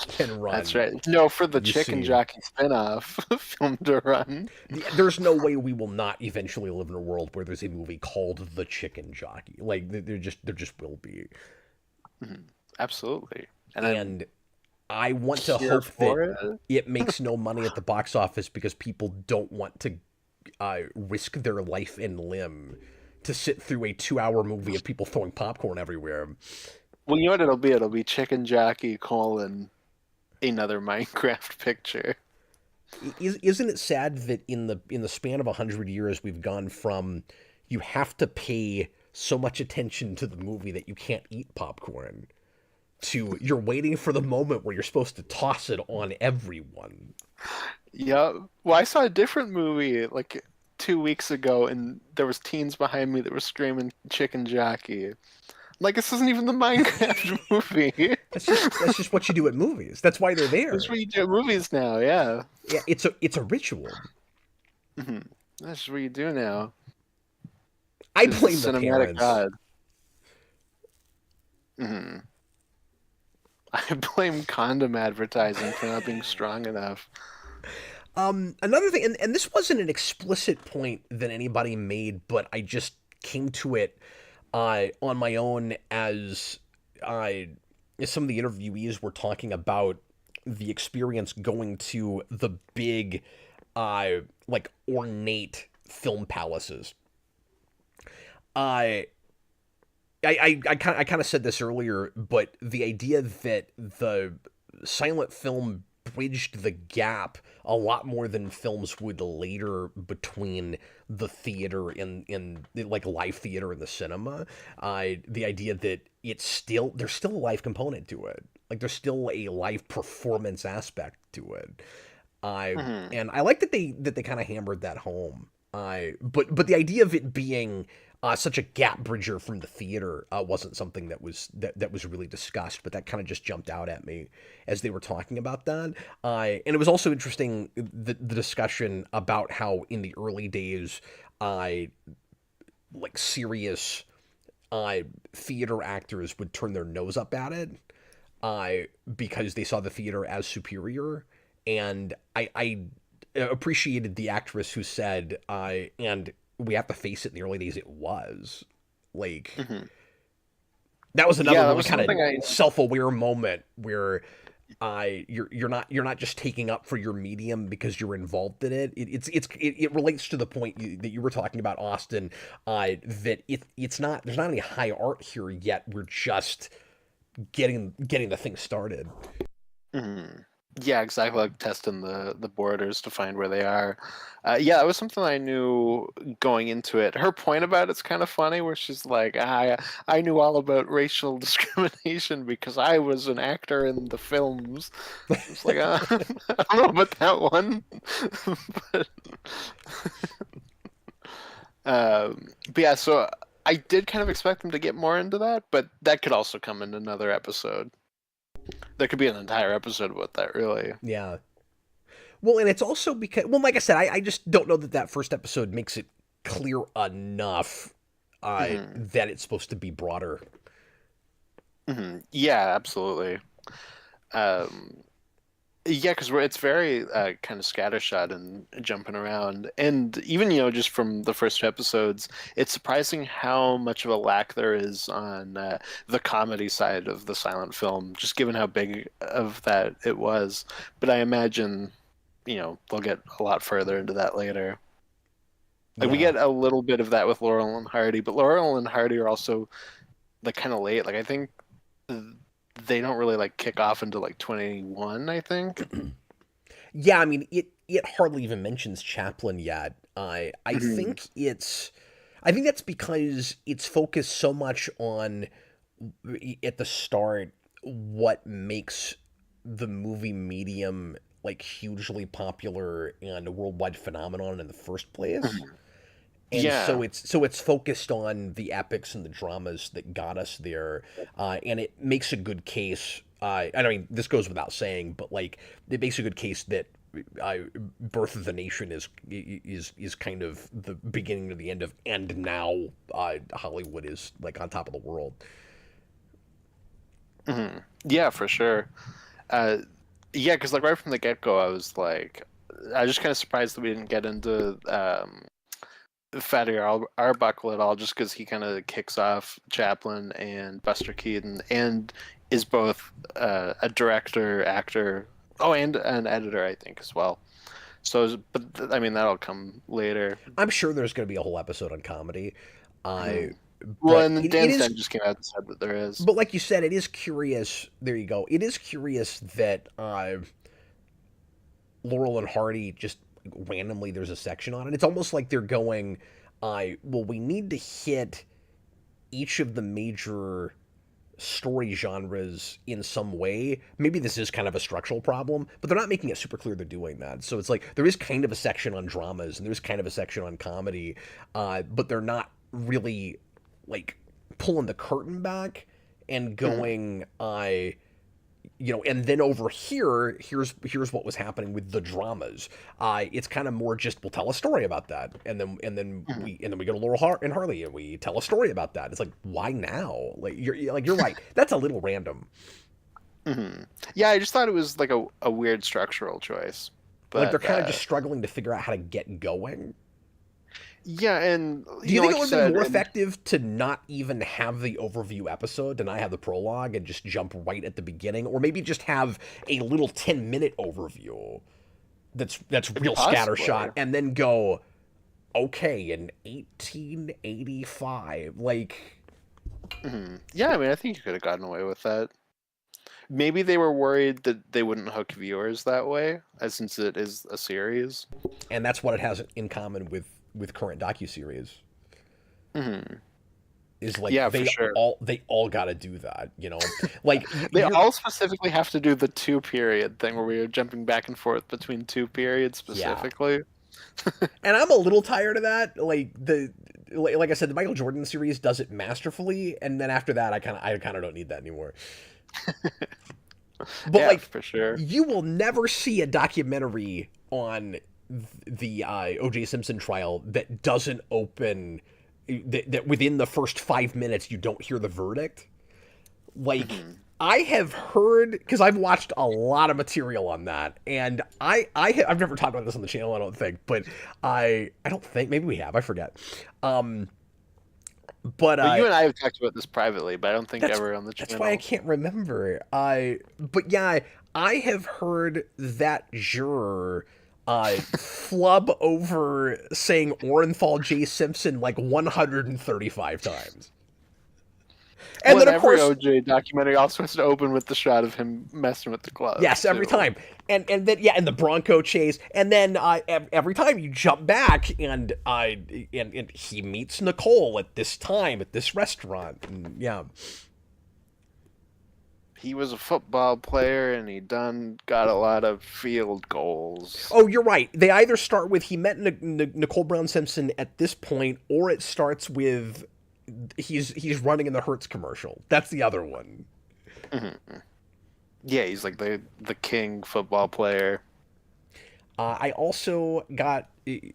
can run. That's right. No, for the You Chicken see. Jockey spin-off film to run. There's no way we will not eventually live in a world where there's a movie called The Chicken Jockey. Like there just will be. Absolutely. And I want to here hope for that it makes no money at the box office because people don't want to risk their life and limb to sit through a 2-hour movie of people throwing popcorn everywhere. Well, you know what it'll be? It'll be Chicken Jockey : another Minecraft picture. Isn't it sad that in the span of 100 years we've gone from you have to pay so much attention to the movie that you can't eat popcorn to you're waiting for the moment where you're supposed to toss it on everyone. Yeah. Well, I saw a different movie like 2 weeks ago, and there was teens behind me that were screaming "Chicken Jockey." Like this isn't even the Minecraft movie. That's just what you do at movies. That's why they're That's there. what you do at movies now. Yeah. Yeah, it's a ritual. hmm That's what you do now. I Is the blame the cinematic parents. god. hmm I blame condom advertising for not being strong enough. Another thing, and this wasn't an explicit point that anybody made, but I just came to it on my own uh, as some of the interviewees were talking about the experience going to the big, like ornate film palaces. Uh, I kind of said this earlier, but the idea that the silent film bridged the gap a lot more than films would later between the theater and like live theater and the cinema. The idea that there's still a live component to it. Like there's still a live performance aspect to it. I hmm and I like that they kind of hammered that home. But the idea of it being such a gap bridger from the theater wasn't something that was really discussed, but that kind of just jumped out at me as they were talking about that. And it was also interesting the discussion about how in the early days, uh, like serious uh, theater actors would turn their nose up at it uh, because they saw the theater as superior. And I appreciated the actress who said, and we have to face it, in the early days, it was. Like, hmm that was another Yeah, that really was kind of something I. self-aware moment where you're not just taking up for your medium because you're involved in it. It relates to the point that you were talking about, Austin. That it's not there's not any high art here yet. We're just getting the thing started. Mhm. Yeah, exactly. Like testing the borders to find where they are. Yeah, that was something I knew going into it. Her point about it's kind of funny, where she's like, I knew all about racial discrimination because I was an actor in the films." It's like, I don't know about that one, but, but yeah. So I did kind of expect them to get more into that, but that could also come in another episode. There could be an entire episode about that, really. Yeah. Well, and it's also because, well, like I said, I just don't know that that first episode makes it clear enough hmm that it's supposed to be broader. Yeah, absolutely. Um, yeah, because it's very kind of scattershot and jumping around, and even just from the first two episodes, it's surprising how much of a lack there is on the comedy side of the silent film, just given how big of that it was. But I imagine they'll get a lot further into that later. Like we Yeah. get a little bit of that with Laurel and Hardy, but Laurel and Hardy are also like kind of late. Like I think they don't really like kick off until like 21, I think. Yeah, I mean, it hardly even mentions Chaplin yet. I hmm think I think that's because it's focused so much on at the start what makes the movie medium like hugely popular and a worldwide phenomenon in the first place. And Yeah. so it's focused on the epics and the dramas that got us there, and it makes a good case. I mean, this goes without saying, but like it makes a good case that uh, Birth of the Nation is kind of the beginning to the end of, and now Hollywood is like on top of the world. Yeah, for sure. Uh, yeah, because like right from the get-go, I was just kind of surprised that we didn't get into Fatty Arbuckle at all, just because he kind of kicks off Chaplin and Buster Keaton, and is both a director, actor, oh, and an editor, I think, as well. So, but I mean, that'll come later. I'm sure there's going to be a whole episode on comedy, uh, Mhm. Well, but and then it Dan is. Sten just came out and said that there is. But like you said, it is curious. There you go. It is curious that Laurel and Hardy just randomly there's a section on it. It's almost like they're going, well, we need to hit each of the major story genres in some way. Maybe this is kind of a structural problem, but they're not making it super clear they're doing that. So it's like there is kind of a section on dramas and there's kind of a section on comedy, but they're not really like pulling the curtain back and going, and then over here, here's what was happening with the dramas. It's kind of more just we'll tell a story about that, and then we go to Laurel and Harley and we tell a story about that. It's like, why now? Like you're right. That's a little random. Yeah, I just thought it was like a weird structural choice. But Like they're kind of just struggling to figure out how to get going. Yeah, and do you think like it would have been more effective to not even have the overview episode, to not have the prologue, and just jump right at the beginning, or maybe just have a little 10-minute overview that's real scattershot, and then go, okay, in 1885, like. Yeah, I mean, I think you could have gotten away with that. Maybe they were worried that they wouldn't hook viewers that way, since it is a series. And that's what it has in common with current docuseries. Is like, yeah, they for sure. they all got to do that, like they all specifically have to do the 2-period thing where we are jumping back and forth between 2 periods specifically. Yeah. And I'm a little tired of that. Like I said, the Michael Jordan series does it masterfully, and then after that, I kind of don't need that anymore. But yeah, like, for sure, you will never see a documentary on the O.J. Simpson trial that doesn't open, that within the first 5 minutes you don't hear the verdict. Like, I have heard, because I've watched a lot of material on that, and I've never talked about this on the channel, I don't think, but I don't think, maybe we have, I forget. But you and I have talked about this privately, but I don't think ever on the channel. That's why I can't remember. But yeah, I have heard that juror flub over saying Orenthal J. Simpson like 135 times. And then, of every course, OJ documentary also has to open with the shot of him messing with the gloves. Yes, every time. And then and the Bronco chase, and then every time you jump back and he meets Nicole at this time at this restaurant. And, yeah. He was a football player and he got a lot of field goals. Oh, you're right. They either start with he met Nicole Brown Simpson at this point, or it starts with he's running in the Hertz commercial. That's the other one. Yeah, he's like the king football player. I also got we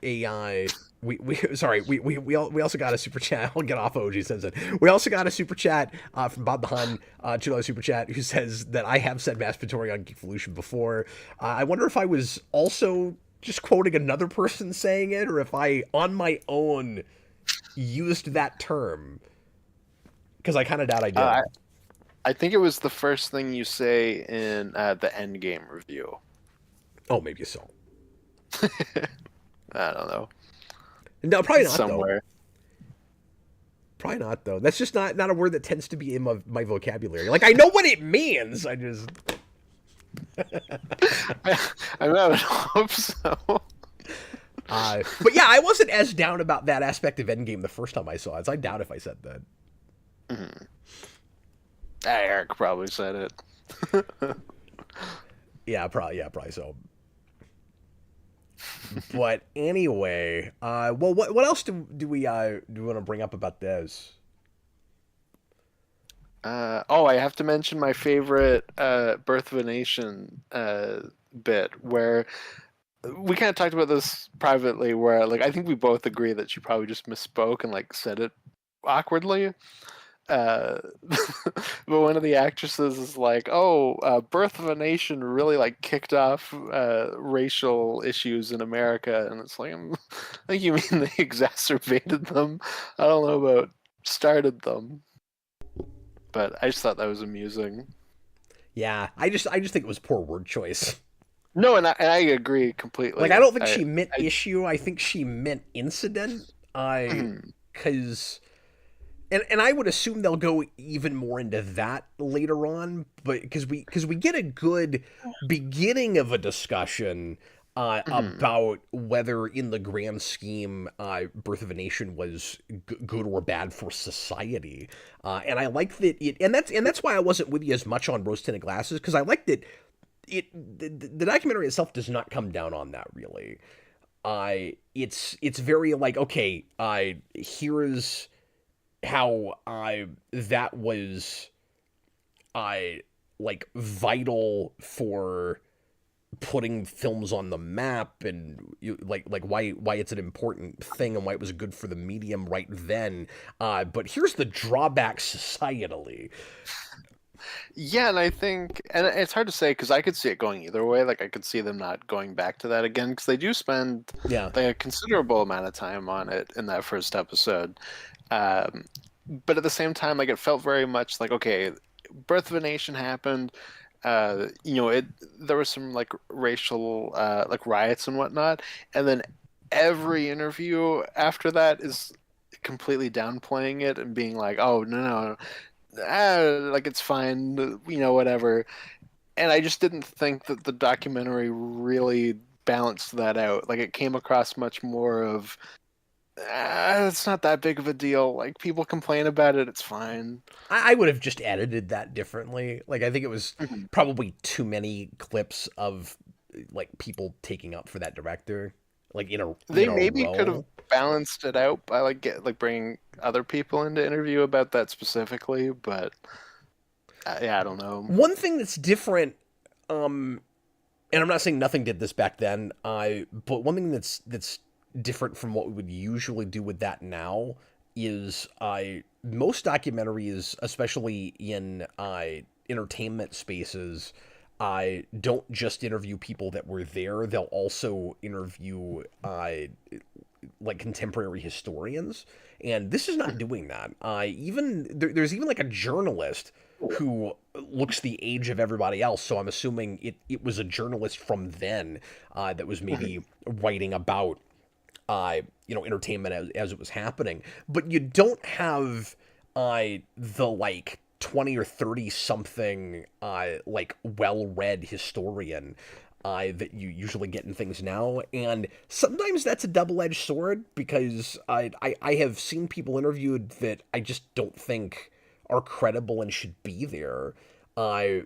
also got a super chat. I'll get off OG Simpson. We also got a super chat from Bob the Hun, $2 super chat, who says that I have said masturbatory on Geekvolution before. I wonder if I was also just quoting another person saying it, or if I on my own used that term, because I kind of doubt I did. I think it was the first thing you say in the Endgame review. Oh, maybe so. I don't know. No, probably not. Somewhere. Though. Probably not, though. That's just not a word that tends to be in my vocabulary. Like, I know what it means. I just. I would hope so. But yeah, I wasn't as down about that aspect of Endgame the first time I saw it. So I doubt if I said that. Eric probably said it. Yeah, probably so. But anyway, well, what else do we want to bring up about this? I have to mention my favorite Birth of a Nation bit, where we kind of talked about this privately, where like I think we both agree that she probably just misspoke and like said it awkwardly. But one of the actresses is like, Birth of a Nation really like kicked off racial issues in America, and it's like, I think you mean they exacerbated them. I don't know about started them, but I just thought that was amusing. Yeah, I just think it was poor word choice. No, and I agree completely. Like, I don't think she meant issue. I think she meant incident. Because. And I would assume they'll go even more into that later on, but because we get a good beginning of a discussion about whether, in the grand scheme, Birth of a Nation was good or bad for society, and I like that and that's why I wasn't with you as much on Rose Tinted Glasses, because I like that the documentary itself does not come down on that really. It's very like, okay, here's how that was like vital for putting films on the map, and like why it's an important thing and why it was good for the medium right then. But here's the drawback societally. Yeah, and I think, and it's hard to say because I could see it going either way. Like I could see them not going back to that again because they do spend Yeah. like a considerable amount of time on it in that first episode. Um, but at the same time, like it felt very much like okay, Birth of a Nation happened. It there was some like racial like riots and whatnot, and then every interview after that is completely downplaying it and being like, "Oh no, like it's fine, whatever." And I just didn't think that the documentary really balanced that out. Like it came across much more of, it's not that big of a deal. Like people complain about it, it's fine. I would have just edited that differently. Like I think it was Mhm. probably too many clips of like people taking up for that director, like in They a maybe could have row. balanced it out by like bringing other people into interview about that specifically, but yeah, I don't know. One thing that's different, and I'm not saying nothing did this back then, but one thing that's different from what we would usually do with that now is most documentaries, especially in entertainment spaces, don't just interview people that were there. They'll also interview like contemporary historians, and this is not doing that. There's even like a journalist who looks the age of everybody else. So I'm assuming it was a journalist from then that was maybe writing about entertainment as it was happening. But you don't have the like 20 or 30 something like well-read historian that you usually get in things now, and sometimes that's a double-edged sword because I have seen people interviewed that I just don't think are credible and should be there. Uh,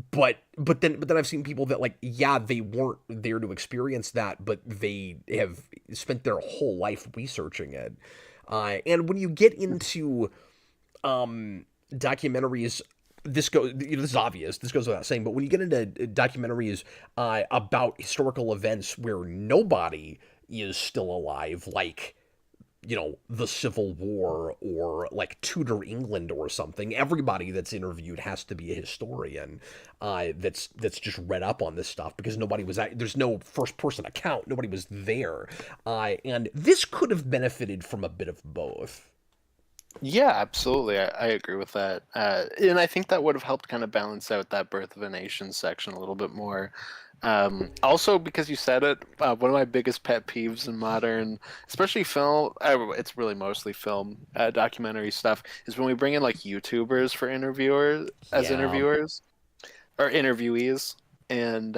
but then I've seen people that like yeah they weren't there to experience that, but they have spent their whole life researching it. And when you get into documentaries, this is obvious, this goes without saying, but when you get into documentaries about historical events where nobody is still alive, like the Civil War or like Tudor England or something, everybody that's interviewed has to be a historian that's just read up on this stuff because nobody was there's no first person account, nobody was there, and this could have benefited from a bit of both. Yeah, absolutely. I agree with that. And I think that would have helped kind of balance out that Birth of a Nation section a little bit more. Also, because you said it, one of my biggest pet peeves in modern, especially film, it's really mostly film documentary stuff, is when we bring in like YouTubers for interviewers, as Yeah. interviewers, or interviewees. And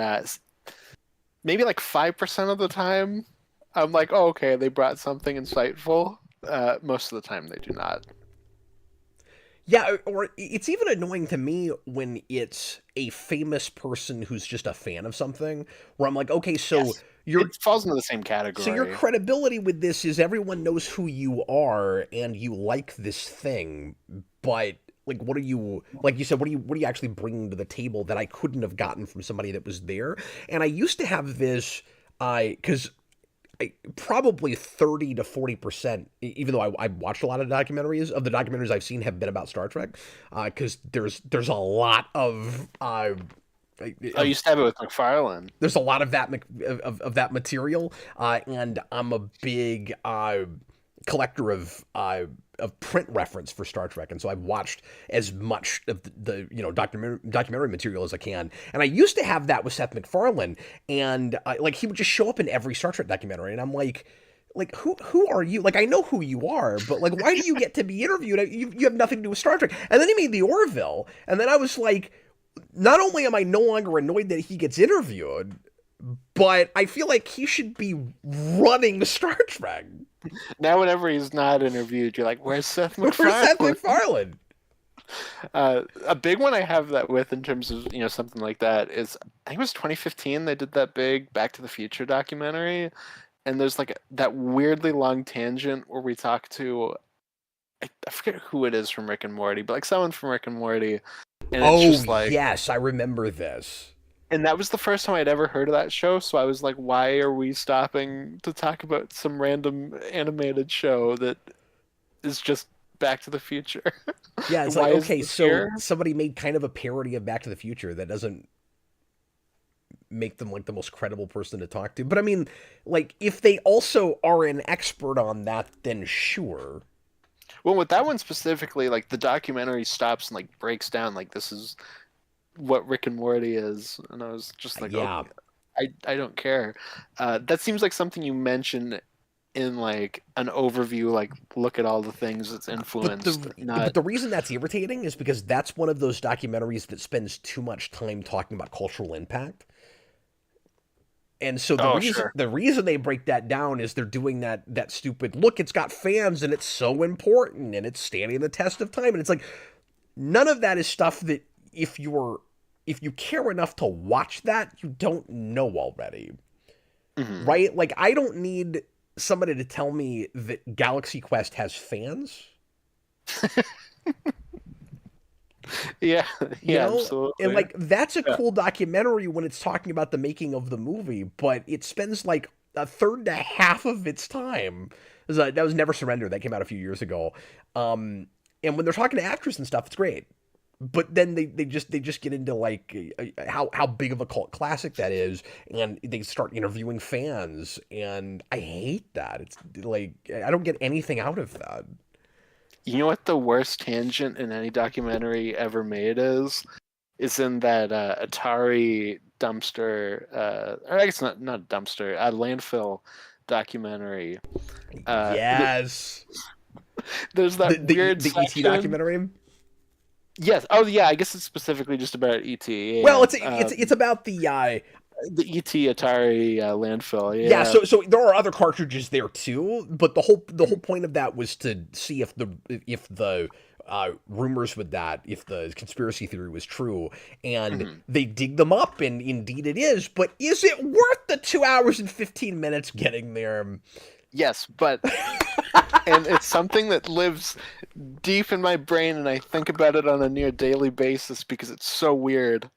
maybe like 5% of the time, I'm like, oh, okay, they brought something insightful. Most of the time, they do not. Yeah, or it's even annoying to me when it's a famous person who's just a fan of something, where I'm like, okay, Yes. your It falls into the same so your category. credibility with this is everyone knows who you are and you like this thing, but like what are you, like you said, what are you actually bringing to the table that I couldn't have gotten from somebody that was there? And I used to have this because probably 30 to 40%, even though I watched a lot of documentaries, of the documentaries I've seen have been about Star Trek, because there's a lot I used to have it with McFarlane. there's a lot of that of that material, and I'm a big collector of print reference for Star Trek, and so I've watched as much of the documentary material as I can. And I used to have that with Seth MacFarlane, and like he would just show up in every Star Trek documentary, and I'm like who are you? Like I know who you are, but like why do you get to be interviewed? You have nothing to do with Star Trek. And then he made the Orville, and then I was like, not only am I no longer annoyed that he gets interviewed, but I feel like he should be running Star Trek. Now, whenever he's not interviewed, you're like, "Where's Seth Where's Seth MacFarlane?" MacFarlane? A big one I have that with in terms of something like that is I think it was 2015 they did that big Back to the Future documentary, and there's like that weirdly long tangent where we talk to I forget who it is from Rick and Morty, but like someone from Rick and Morty, and it's Oh just like, yes, I remember this. and that was the first time I'd ever heard of that show, so I was like, why are we stopping to talk about some random animated show that is just Back to the Future? Yeah, it's like, Why is okay, this so here? somebody made kind of a parody of Back to the Future that doesn't make them like the most credible person to talk to. But I mean, like, if they also are an expert on that, then sure. Well, with that one specifically, like the documentary stops and like breaks down like this is what Rick and Morty is, and I was just like, Yeah. okay, I don't care. That seems like something you mention in like an overview, like look at all the things it's But the influenced, but not. the reason that's irritating is because that's one of those documentaries that spends too much time talking about cultural impact. And so the Oh, reason sure. the reason they break that down is they're doing that stupid look, it's got fans and it's so important and it's standing the test of time. And it's like none of that is stuff that if you care enough to watch that, you don't know already. Hmm. Right? Like I don't need somebody to tell me that Galaxy Quest has fans, Yeah, you yeah, know? And absolutely. like that's a Yeah. cool documentary when it's talking about the making of the movie, but it spends like a third to half of its time. That was Never Surrender. That came out a few years ago. And when they're talking to actors and stuff, it's great. But then they just get into like how big of a cult classic that is, and they start interviewing fans, and I hate that. It's like I don't get anything out of that. You know what the worst tangent in any documentary ever made is? Is in that Atari dumpster, or I guess not dumpster, landfill documentary. Uh, th- Yes, there's that weird the ET section. documentary. Yes. Oh, yeah. I guess it's specifically just about ET. Well, Yeah. it's about The ET Atari landfill. yeah. Yeah. So there are other cartridges there too, but the whole point of that was to see if the rumors with that, if the conspiracy theory was true, and Mhm. they dig them up, and indeed it is. But is it worth the 2 hours and 15 minutes getting there? Yes, but and it's something that lives deep in my brain, and I think about it on a near daily basis because it's so weird.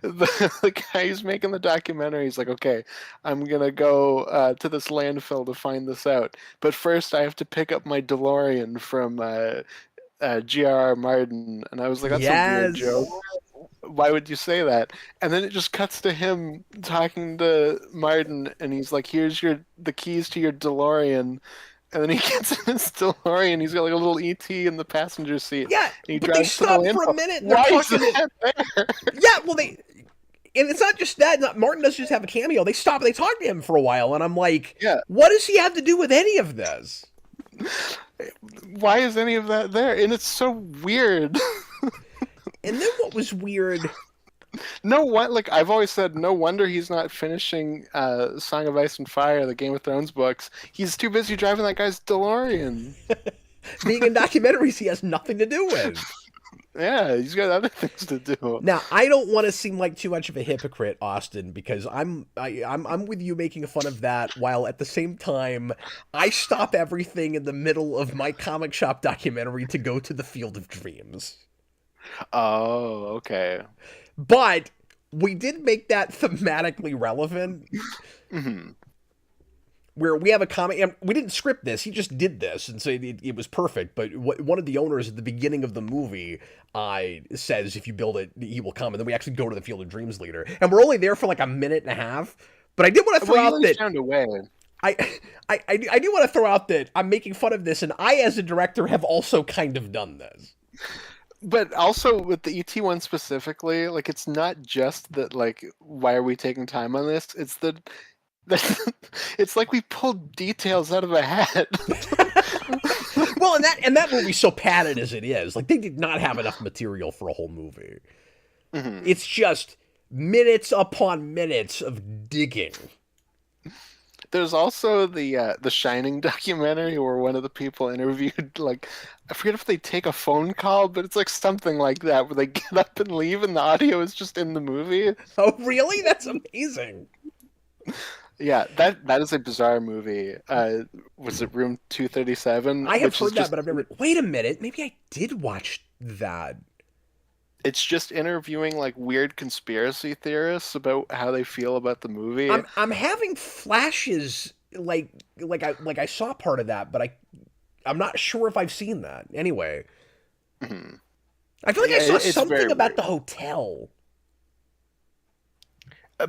The guy who's making the documentary is like, okay, I'm gonna go to this landfill to find this out, but first I have to pick up my DeLorean from G.R.R. Martin, and I was like, that's a weird joke. Yes. Why would you say that? And then it just cuts to him talking to Martin, and he's like, here's the keys to your DeLorean. And then he gets in his DeLorean. He's got like a little ET in the passenger seat, Yeah, and he but they drives to the stop for a landfill. minute and they're Why is talking to. that there? Yeah, well they. And it's not just that. Martin doesn't just have a cameo. They stop. They talk to him for a while, and I'm like, Yeah. what does he have to do with any of this? Why is any of that there? And it's so weird. And then what was weird? No what like I've always said, no wonder he's not finishing Song of Ice and Fire, the Game of Thrones books. He's too busy driving that guy's DeLorean. Being in documentaries, he has nothing to do with. Yeah, he's got other things to do. Now, I don't want to seem like too much of a hypocrite, Austin, because I'm with you making fun of that, while at the same time, I stop everything in the middle of my comic shop documentary to go to the Field of Dreams. Oh, okay. But we did make that thematically relevant, Hmm. where we have a comic, and we didn't script this, he just did this, and so it was perfect. But one of the owners at the beginning of the movie says, if you build it, he will come. And then we actually go to the Field of Dreams later. And we're only there for like a minute and a half. But I did want to throw Well, you out always that found a way. I, I do want to throw out that I'm making fun of this, and I, as a director, have also kind of done this. But also with the ET one specifically, like it's not just that like why are we taking time on this? It's that it's like we pulled details out of a hat. Well, and that movie's so padded as it is. Like they did not have enough material for a whole movie. Hmm. It's just minutes upon minutes of digging. There's also the Shining documentary where one of the people interviewed like I forget if they take a phone call, but it's like something like that where they get up and leave and the audio is just in the movie. Oh, really? That's amazing. Yeah, that is a bizarre movie. Was it Room 237? I have Which is heard that, just but I've never. Wait a minute. Maybe I did watch that. it's just interviewing like weird conspiracy theorists about how they feel about the movie. I'm having flashes like I saw part of that, but I'm not sure if I've seen that. Anyway, Mhm. I feel like I Yeah, saw it's something very about weird. the hotel.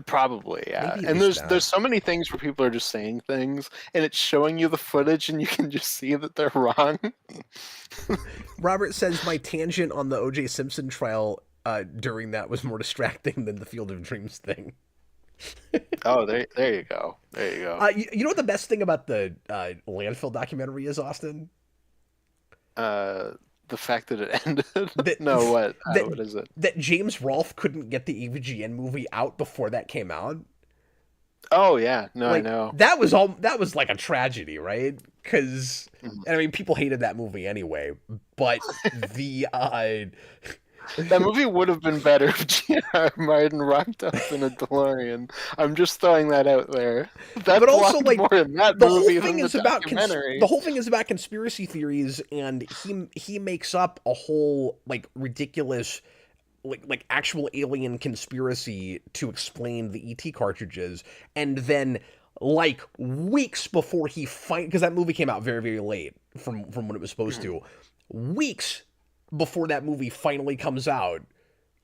Probably, yeah. Maybe it And was there's that. so many things where people are just saying things, and it's showing you the footage, and you can just see that they're wrong. Robert says my tangent on the O.J. Simpson trial during that was more distracting than the Field of Dreams thing. Oh, there you go, there you go. You know what the best thing about the landfill documentary is, Austin? Uh, the fact that it ended. That No, what? that What is it? that James Rolfe couldn't get the EVGN movie out before that came out. Oh yeah, no, I Like know. that was like a tragedy, right? Because Mhm. I mean, people hated that movie anyway. But the That movie would have been better if G.R. Martin rocked up in a DeLorean. I'm just throwing that out there. That but also belonged like more in that the whole movie thing than the is about documentary. the whole thing is about conspiracy theories, and he makes up a whole like ridiculous like actual alien conspiracy to explain the ET cartridges, and then like weeks before he because that movie came out very late from when it was supposed Mhm. to, weeks before that movie finally comes out,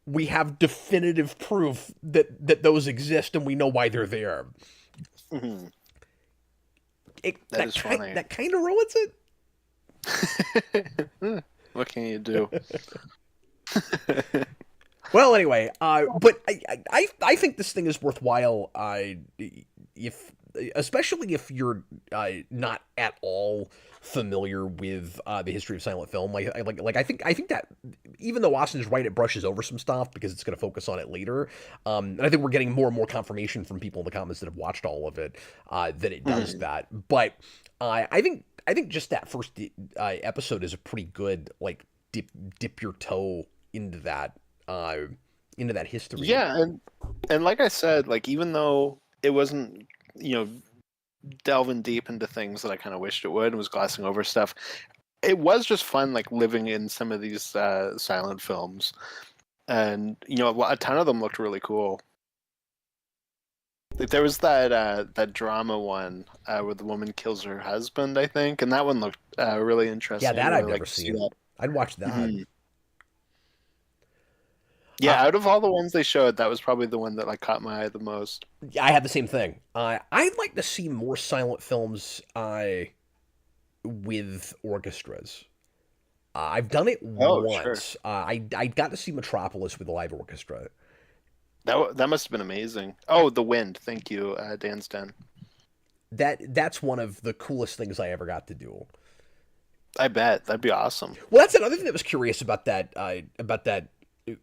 we have definitive proof that those exist and we know why they're there. Mhm. It That is funny. that kind of ruins it. What can you do? Well, anyway, but I think this thing is worthwhile. If especially if you're not at all familiar with the history of silent film, I think that even though Austin's right, it brushes over some stuff because it's going to focus on it later. And I think we're getting more and more confirmation from people in the comments that have watched all of it that it does Mhm. that. But I think just that first episode is a pretty good like dip your toe uh, into that history. Yeah, and like I said, like even though it wasn't, you know, delving deep into things that I kind of wished it would and was glossing over stuff, it was just fun, like living in some of these silent films, and you know, a ton of them looked really cool. Like there was that drama one where the woman kills her husband, I think, and that one looked really Yeah, interesting. I'd that I've really never like to see that. seen. I'd watch that. Mhm. Uh, Yeah, out of all the ones they showed, that was probably the one that like caught my eye the most. I had the same thing. I'd like to see more silent films with orchestras. I've done it Oh, sure. once. I got to see Metropolis with a live orchestra. That must have been amazing. Oh, The Wind. Thank you, Dan's Den. That's one of the coolest things I ever got to do. I bet that'd be awesome. Well, that's another thing that was curious about that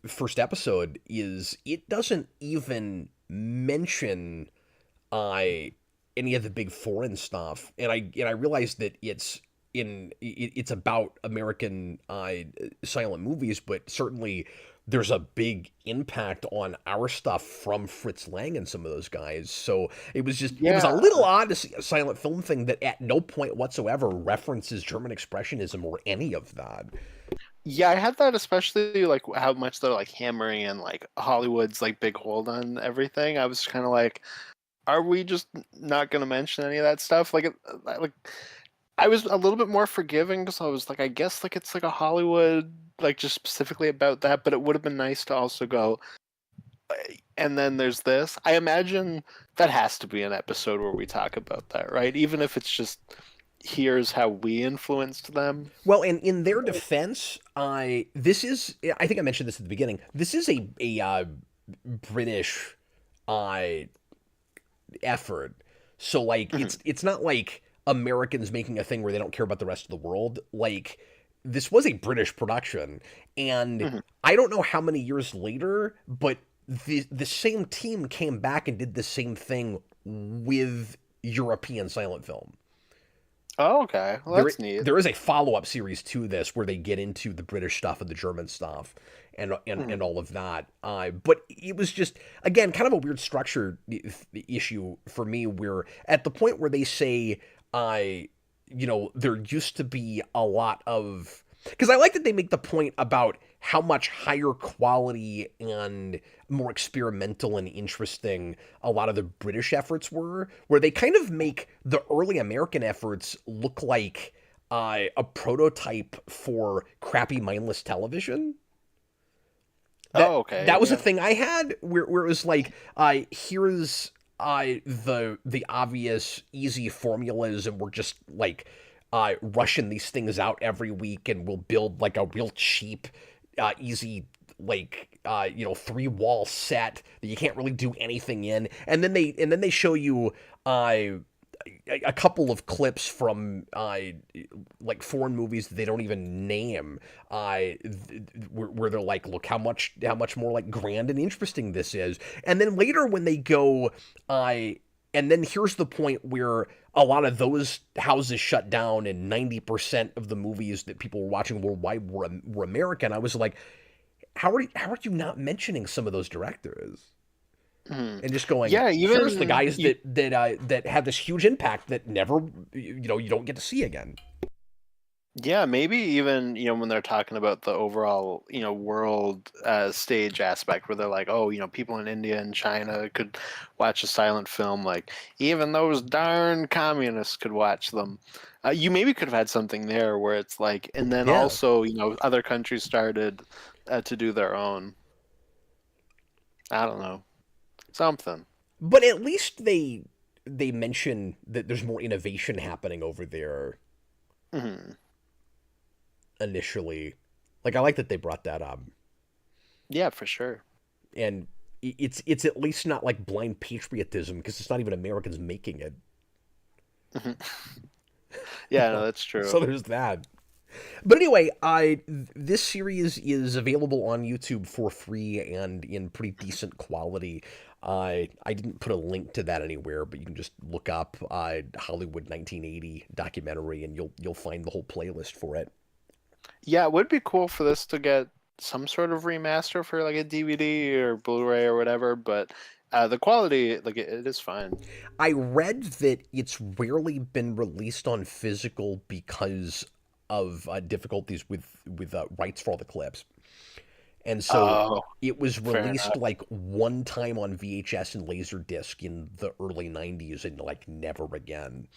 first episode is it doesn't even mention uh, any of the big foreign stuff, and I realized that it's about American silent movies, but certainly there's a big impact on our stuff from Fritz Lang and some of those guys. So it was a Yeah, little odd to see a silent film thing that at no point whatsoever references German expressionism or any of that. yeah, I had that especially like how much they're like hammering in like Hollywood's like big hold on everything. I was kind of like, are we just not going to mention any of that stuff? Like I was a little bit more forgiving because I was like, I guess like it's like a Hollywood like just specifically about that, but it would have been nice to also go. And then there's this. I imagine that has to be an episode where we talk about that, right? Even if it's just here's how we influenced them. Well, and in their defense, I think I mentioned this at the beginning. This is a British uh, effort. So like Mhm. it's not like Americans making a thing where they don't care about the rest of the world. Like this was a British production, and Mhm. I don't know how many years later, but the same team came back and did the same thing with European silent film. Oh, okay. Well, there that's neat. there is a follow-up series to this where they get into the British stuff and the German stuff and Mhm. all of that. But it was just again kind of a weird structure issue for me where at the point where they say I there used to be a lot of because I like that they make the point about how much higher quality and more experimental and interesting a lot of the British efforts were, where they kind of make the early American efforts look like a prototype for crappy mindless television. That Oh, okay. that was a Yeah. thing I had where it was like, here's the obvious easy formulas, and we're just like rushing these things out every week, and we'll build like a real cheap, easy like 3 wall set that you can't really do anything in, and then they show you a couple of clips from like foreign movies that they don't even name, where they're like, look how much more like grand and interesting this is, and then later when they go, and then here's the point where a lot of those houses shut down and 90% of the movies that people were watching worldwide were American. I was like, how are you not mentioning some of those directors? Mhm. And just going, Yeah, here's the even guys that had this huge impact that never you don't get to see again. yeah, maybe even, when they're talking about the overall, world stage aspect where they're like, oh, people in India and China could watch a silent film, like even those darn communists could watch them. You maybe could have had something there where it's like, and then Yeah, also, other countries started to do their own. I don't know, something. but at least they mention that there's more innovation happening over there Hmm. initially. Like I like that they brought that up, Yeah, for sure. and it's at least not like blind patriotism because it's not even Americans making it. Mhm. Yeah, no, that's true. So there's that. But anyway, this series is available on YouTube for free and in pretty decent quality. I didn't put a link to that anywhere, but you can just look up Hollywood 1980 documentary, and you'll find the whole playlist for it. Yeah, it would be cool for this to get some sort of remaster for like a DVD or Blu-ray or whatever, but the quality, like it is fine. I read that it's rarely been released on physical because of difficulties with rights for all the clips. And so Oh, it was fair released enough. like one time on VHS and Laserdisc in the early 90s and like never again.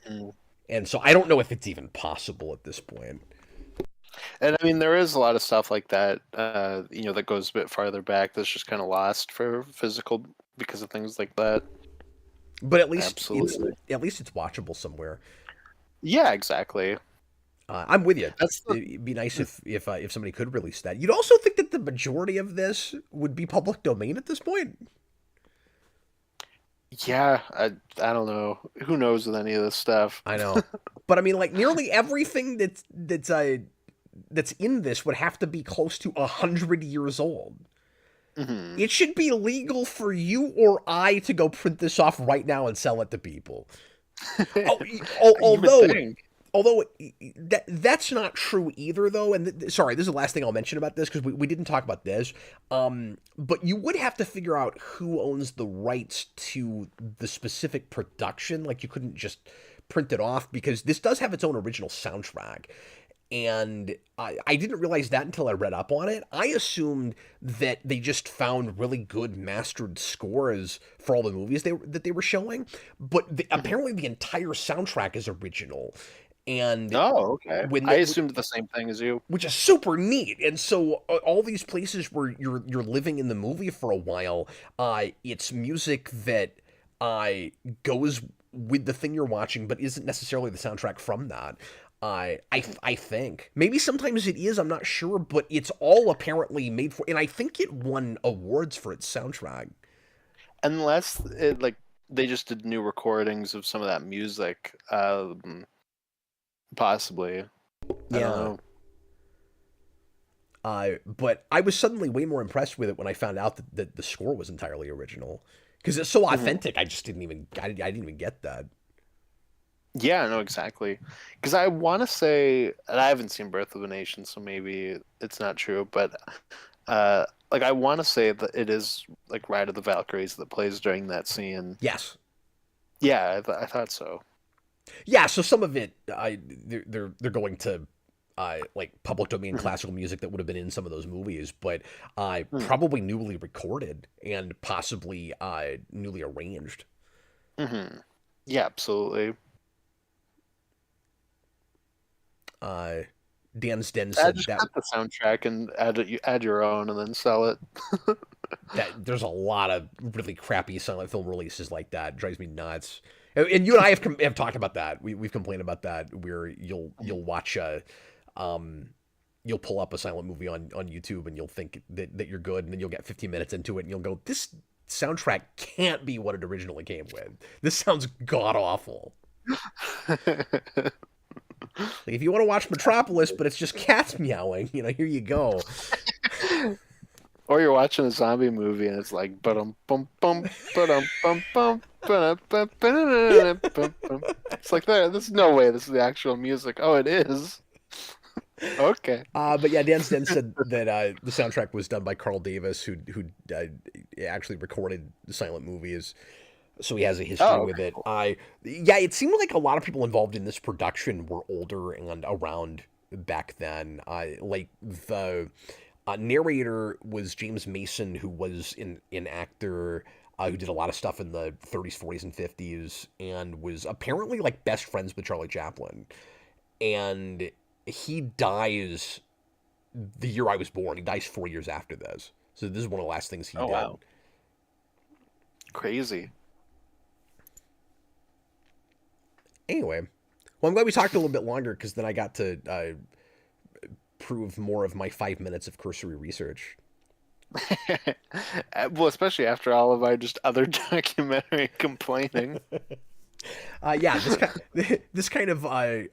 Mm. And so I don't know if it's even possible at this point. And I mean, there is a lot of stuff like that, that goes a bit farther back that's just kind of lost for physical because of things like that. But at least it's Absolutely. at least it's watchable somewhere. Yeah, exactly. I'm with you. That's the It'd be nice if somebody could release that. You'd also think that the majority of this would be public domain at this point. yeah. I don't know. Who knows with any of this stuff? I know, but I mean, like nearly everything that's in this would have to be close to 100 years old. Hmm. It should be legal for you or I to go print this off right now and sell it to people. Oh, You would although think. although that's not true either though, and sorry, this is the last thing I'll mention about this because we didn't talk about this, but you would have to figure out who owns the rights to the specific production. Like you couldn't just print it off because this does have its own original soundtrack, and I didn't realize that until I read up on it. I assumed that they just found really good mastered scores for all the movies that they were showing, but Mhm. apparently the entire soundtrack is original, and Oh, okay. when I they, assumed the same thing as you. which is super neat. And so all these places where you're living in the movie for a while, it's music that goes with the thing you're watching, but isn't necessarily the soundtrack from that. I think maybe sometimes it is. I'm not sure, but it's all apparently made for, and I think it won awards for its soundtrack. Unless it like they just did new recordings of some of that music, possibly. I don't Yeah. know. But I was suddenly way more impressed with it when I found out that the score was entirely original because it's so Mhm. authentic. I just didn't even I didn't even get that. Yeah, no, exactly. Because I want to say, and I haven't seen Birth of a Nation, so maybe it's not true, but like I want to say that it is like Ride of the Valkyries that plays during that scene. Yes. Yeah, I thought so. Yeah, so some of it, they're going to like public domain Hmm. classical music that would have been in some of those movies, but Hmm. probably newly recorded and possibly newly arranged. Hmm. Yeah, absolutely. Uh, Dan's Den said Just that cut the soundtrack and add your own, and then sell it. there's a lot of really crappy silent film releases like that. It drives me nuts. And you and I have talked about that. We've complained about that, where you'll watch um, you'll pull up a silent movie on YouTube and you'll think that you're good, and then you'll get 15 minutes into it and you'll go, this soundtrack can't be what it originally came with. This sounds god awful. Like, if you want to watch Metropolis, but it's just cats meowing, here you go. Or you're watching a zombie movie and it's like bum bum bum bum bum bum. It's like there's no way this is the actual music. Oh, it is. Okay. But yeah, Dan Sten said that the soundtrack was done by Carl Davis, who actually recorded the silent movies, so he has a history Oh, with okay, it. cool. Yeah, it seemed like a lot of people involved in this production were older and around back then. Like the narrator was James Mason, who was an actor. Who did a lot of stuff in the 30s, 40s, and 50s, and was apparently like best friends with Charlie Chaplin. And he dies the year I was born. He dies 4 years after this. So this is one of the last things he Oh did. wow. Crazy. Anyway, well, I'm glad we talked a little bit longer because then I got to prove more of my 5 minutes of cursory research. Well, especially after all of our just other documentary complaining. Yeah, this kind of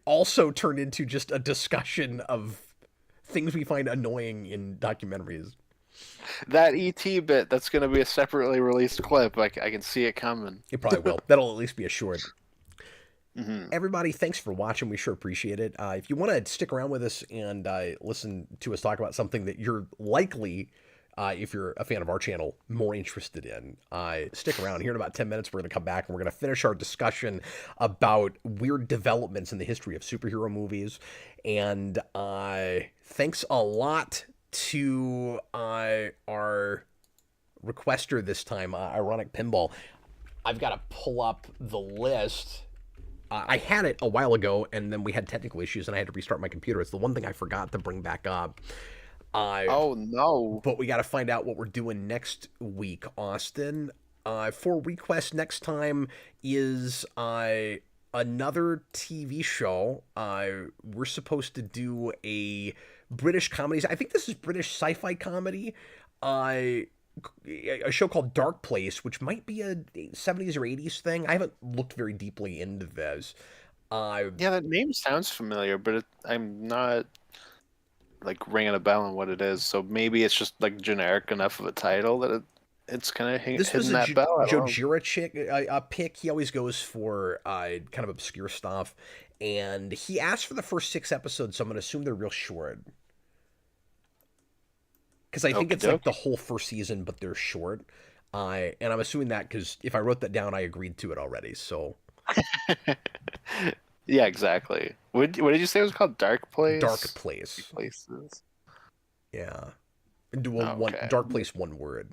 also turned into just a discussion of things we find annoying in documentaries. That ET bit, that's going to be a separately released clip. I can see it coming. It probably will. That'll at least be a short. Hmm. Everybody, thanks for watching. We sure appreciate it. If you want to stick around with us and listen to us talk about something that you're likely, if you're a fan of our channel, more interested in, stick around. Here in about 10 minutes, we're going to come back and we're going to finish our discussion about weird developments in the history of superhero movies. And thanks a lot to our requester this time, Ironic Pinball. I've got to pull up the list. I had it a while ago, and then we had technical issues, and I had to restart my computer. It's the one thing I forgot to bring back up. Oh no. But we got to find out what we're doing next week, Austin. For ReQuest next time is another TV show. We're supposed to do a British comedies. I think this is British sci-fi comedy. A show called Dark Place, which might be a 70s or 80s thing. I haven't looked very deeply into this. Yeah, that name sounds familiar, but I'm not like ringing a bell on what it is. So maybe it's just like generic enough of a title that it's kind of This was hidden a that bell. I Joe don't know. Jira pick. He always goes for kind of obscure stuff. And he asked for the first 6 episodes, so I'm going to assume they're real short. Because I think Okie it's like the dokie. whole first season, but they're short. And I'm assuming that because if I wrote that down, I agreed to it already. So Yeah, exactly. What did you say it was called? Dark Dark Place? Place. Places. Yeah. And do one Okay. Dark Place, one word.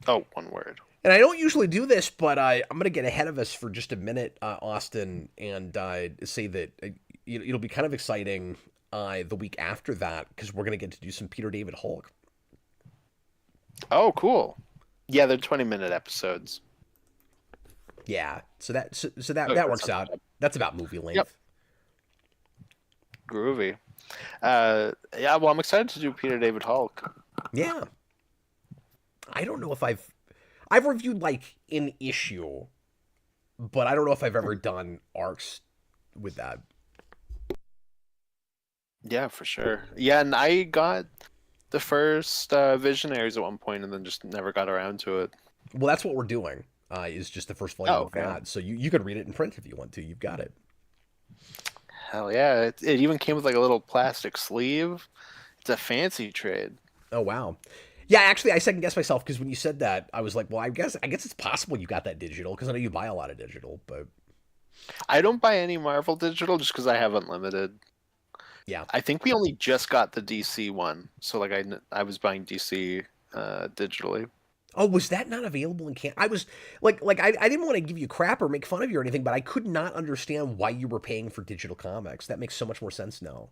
Oh, one word. And I don't usually do this, but I'm going to get ahead of us for just a minute, Austin, and say that it'll be kind of exciting the week after that because we're going to get to do some Peter David Hulk. Oh, cool. Yeah, they're 20-minute episodes. Yeah, so that Okay, that that works sounds out. good. That's about movie Yep, length. groovy. Yeah, well, I'm excited to do Peter David Hulk. Yeah, I don't know if I've reviewed like an issue, but I don't know if I've ever done arcs with that. Yeah, for sure. Yeah, and I got the first Visionaries at one point and then just never got around to it. Well, that's what we're doing. is just the first volume Oh, of okay. that. So you could read it in print if you want to. You've got it. Hell yeah! It even came with like a little plastic sleeve. It's a fancy trade. Oh wow. Yeah, actually, I second guessed myself because when you said that, I was like, well, I guess it's possible you got that digital because I know you buy a lot of digital, but I don't buy any Marvel digital just because I have unlimited. yeah. I think we only just got the DC one, so like I was buying DC digitally. Oh, was that not available in Can? I was I didn't want to give you crap or make fun of you or anything, but I could not understand why you were paying for digital comics. That makes so much more sense now.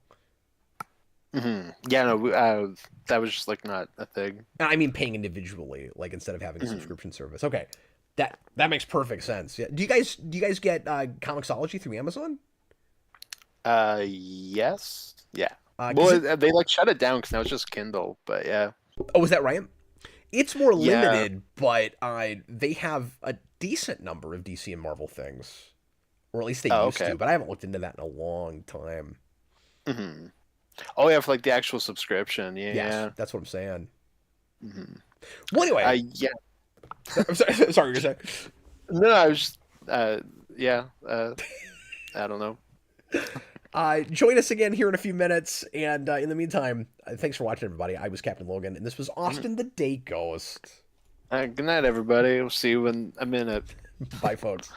Yeah, no, that was just like not a thing. I mean, paying individually, like instead of having a hmm subscription service. Okay, that makes perfect sense. Yeah. Do you guys get Comixology through Amazon? Yes, yeah. Because Well, they like shut it down because now it's just Kindle. But yeah, oh, was that right? It's more yeah. limited, but they have a decent number of DC and Marvel things, or at least they Oh, used okay. to. But I haven't looked into that in a long time. hmm Oh, yeah, for like the actual subscription. Yeah, Yes, yeah. that's what I'm saying. hmm Well, anyway, Yeah. I'm sorry, sorry you're saying. No, I was just, yeah. I don't know. Join us again here in a few minutes, and in the meantime, thanks for watching, everybody. I was Captain Logan, and this was Mhm. Austin the Day Ghost. Good night, everybody. We'll see you in a minute. Bye, folks.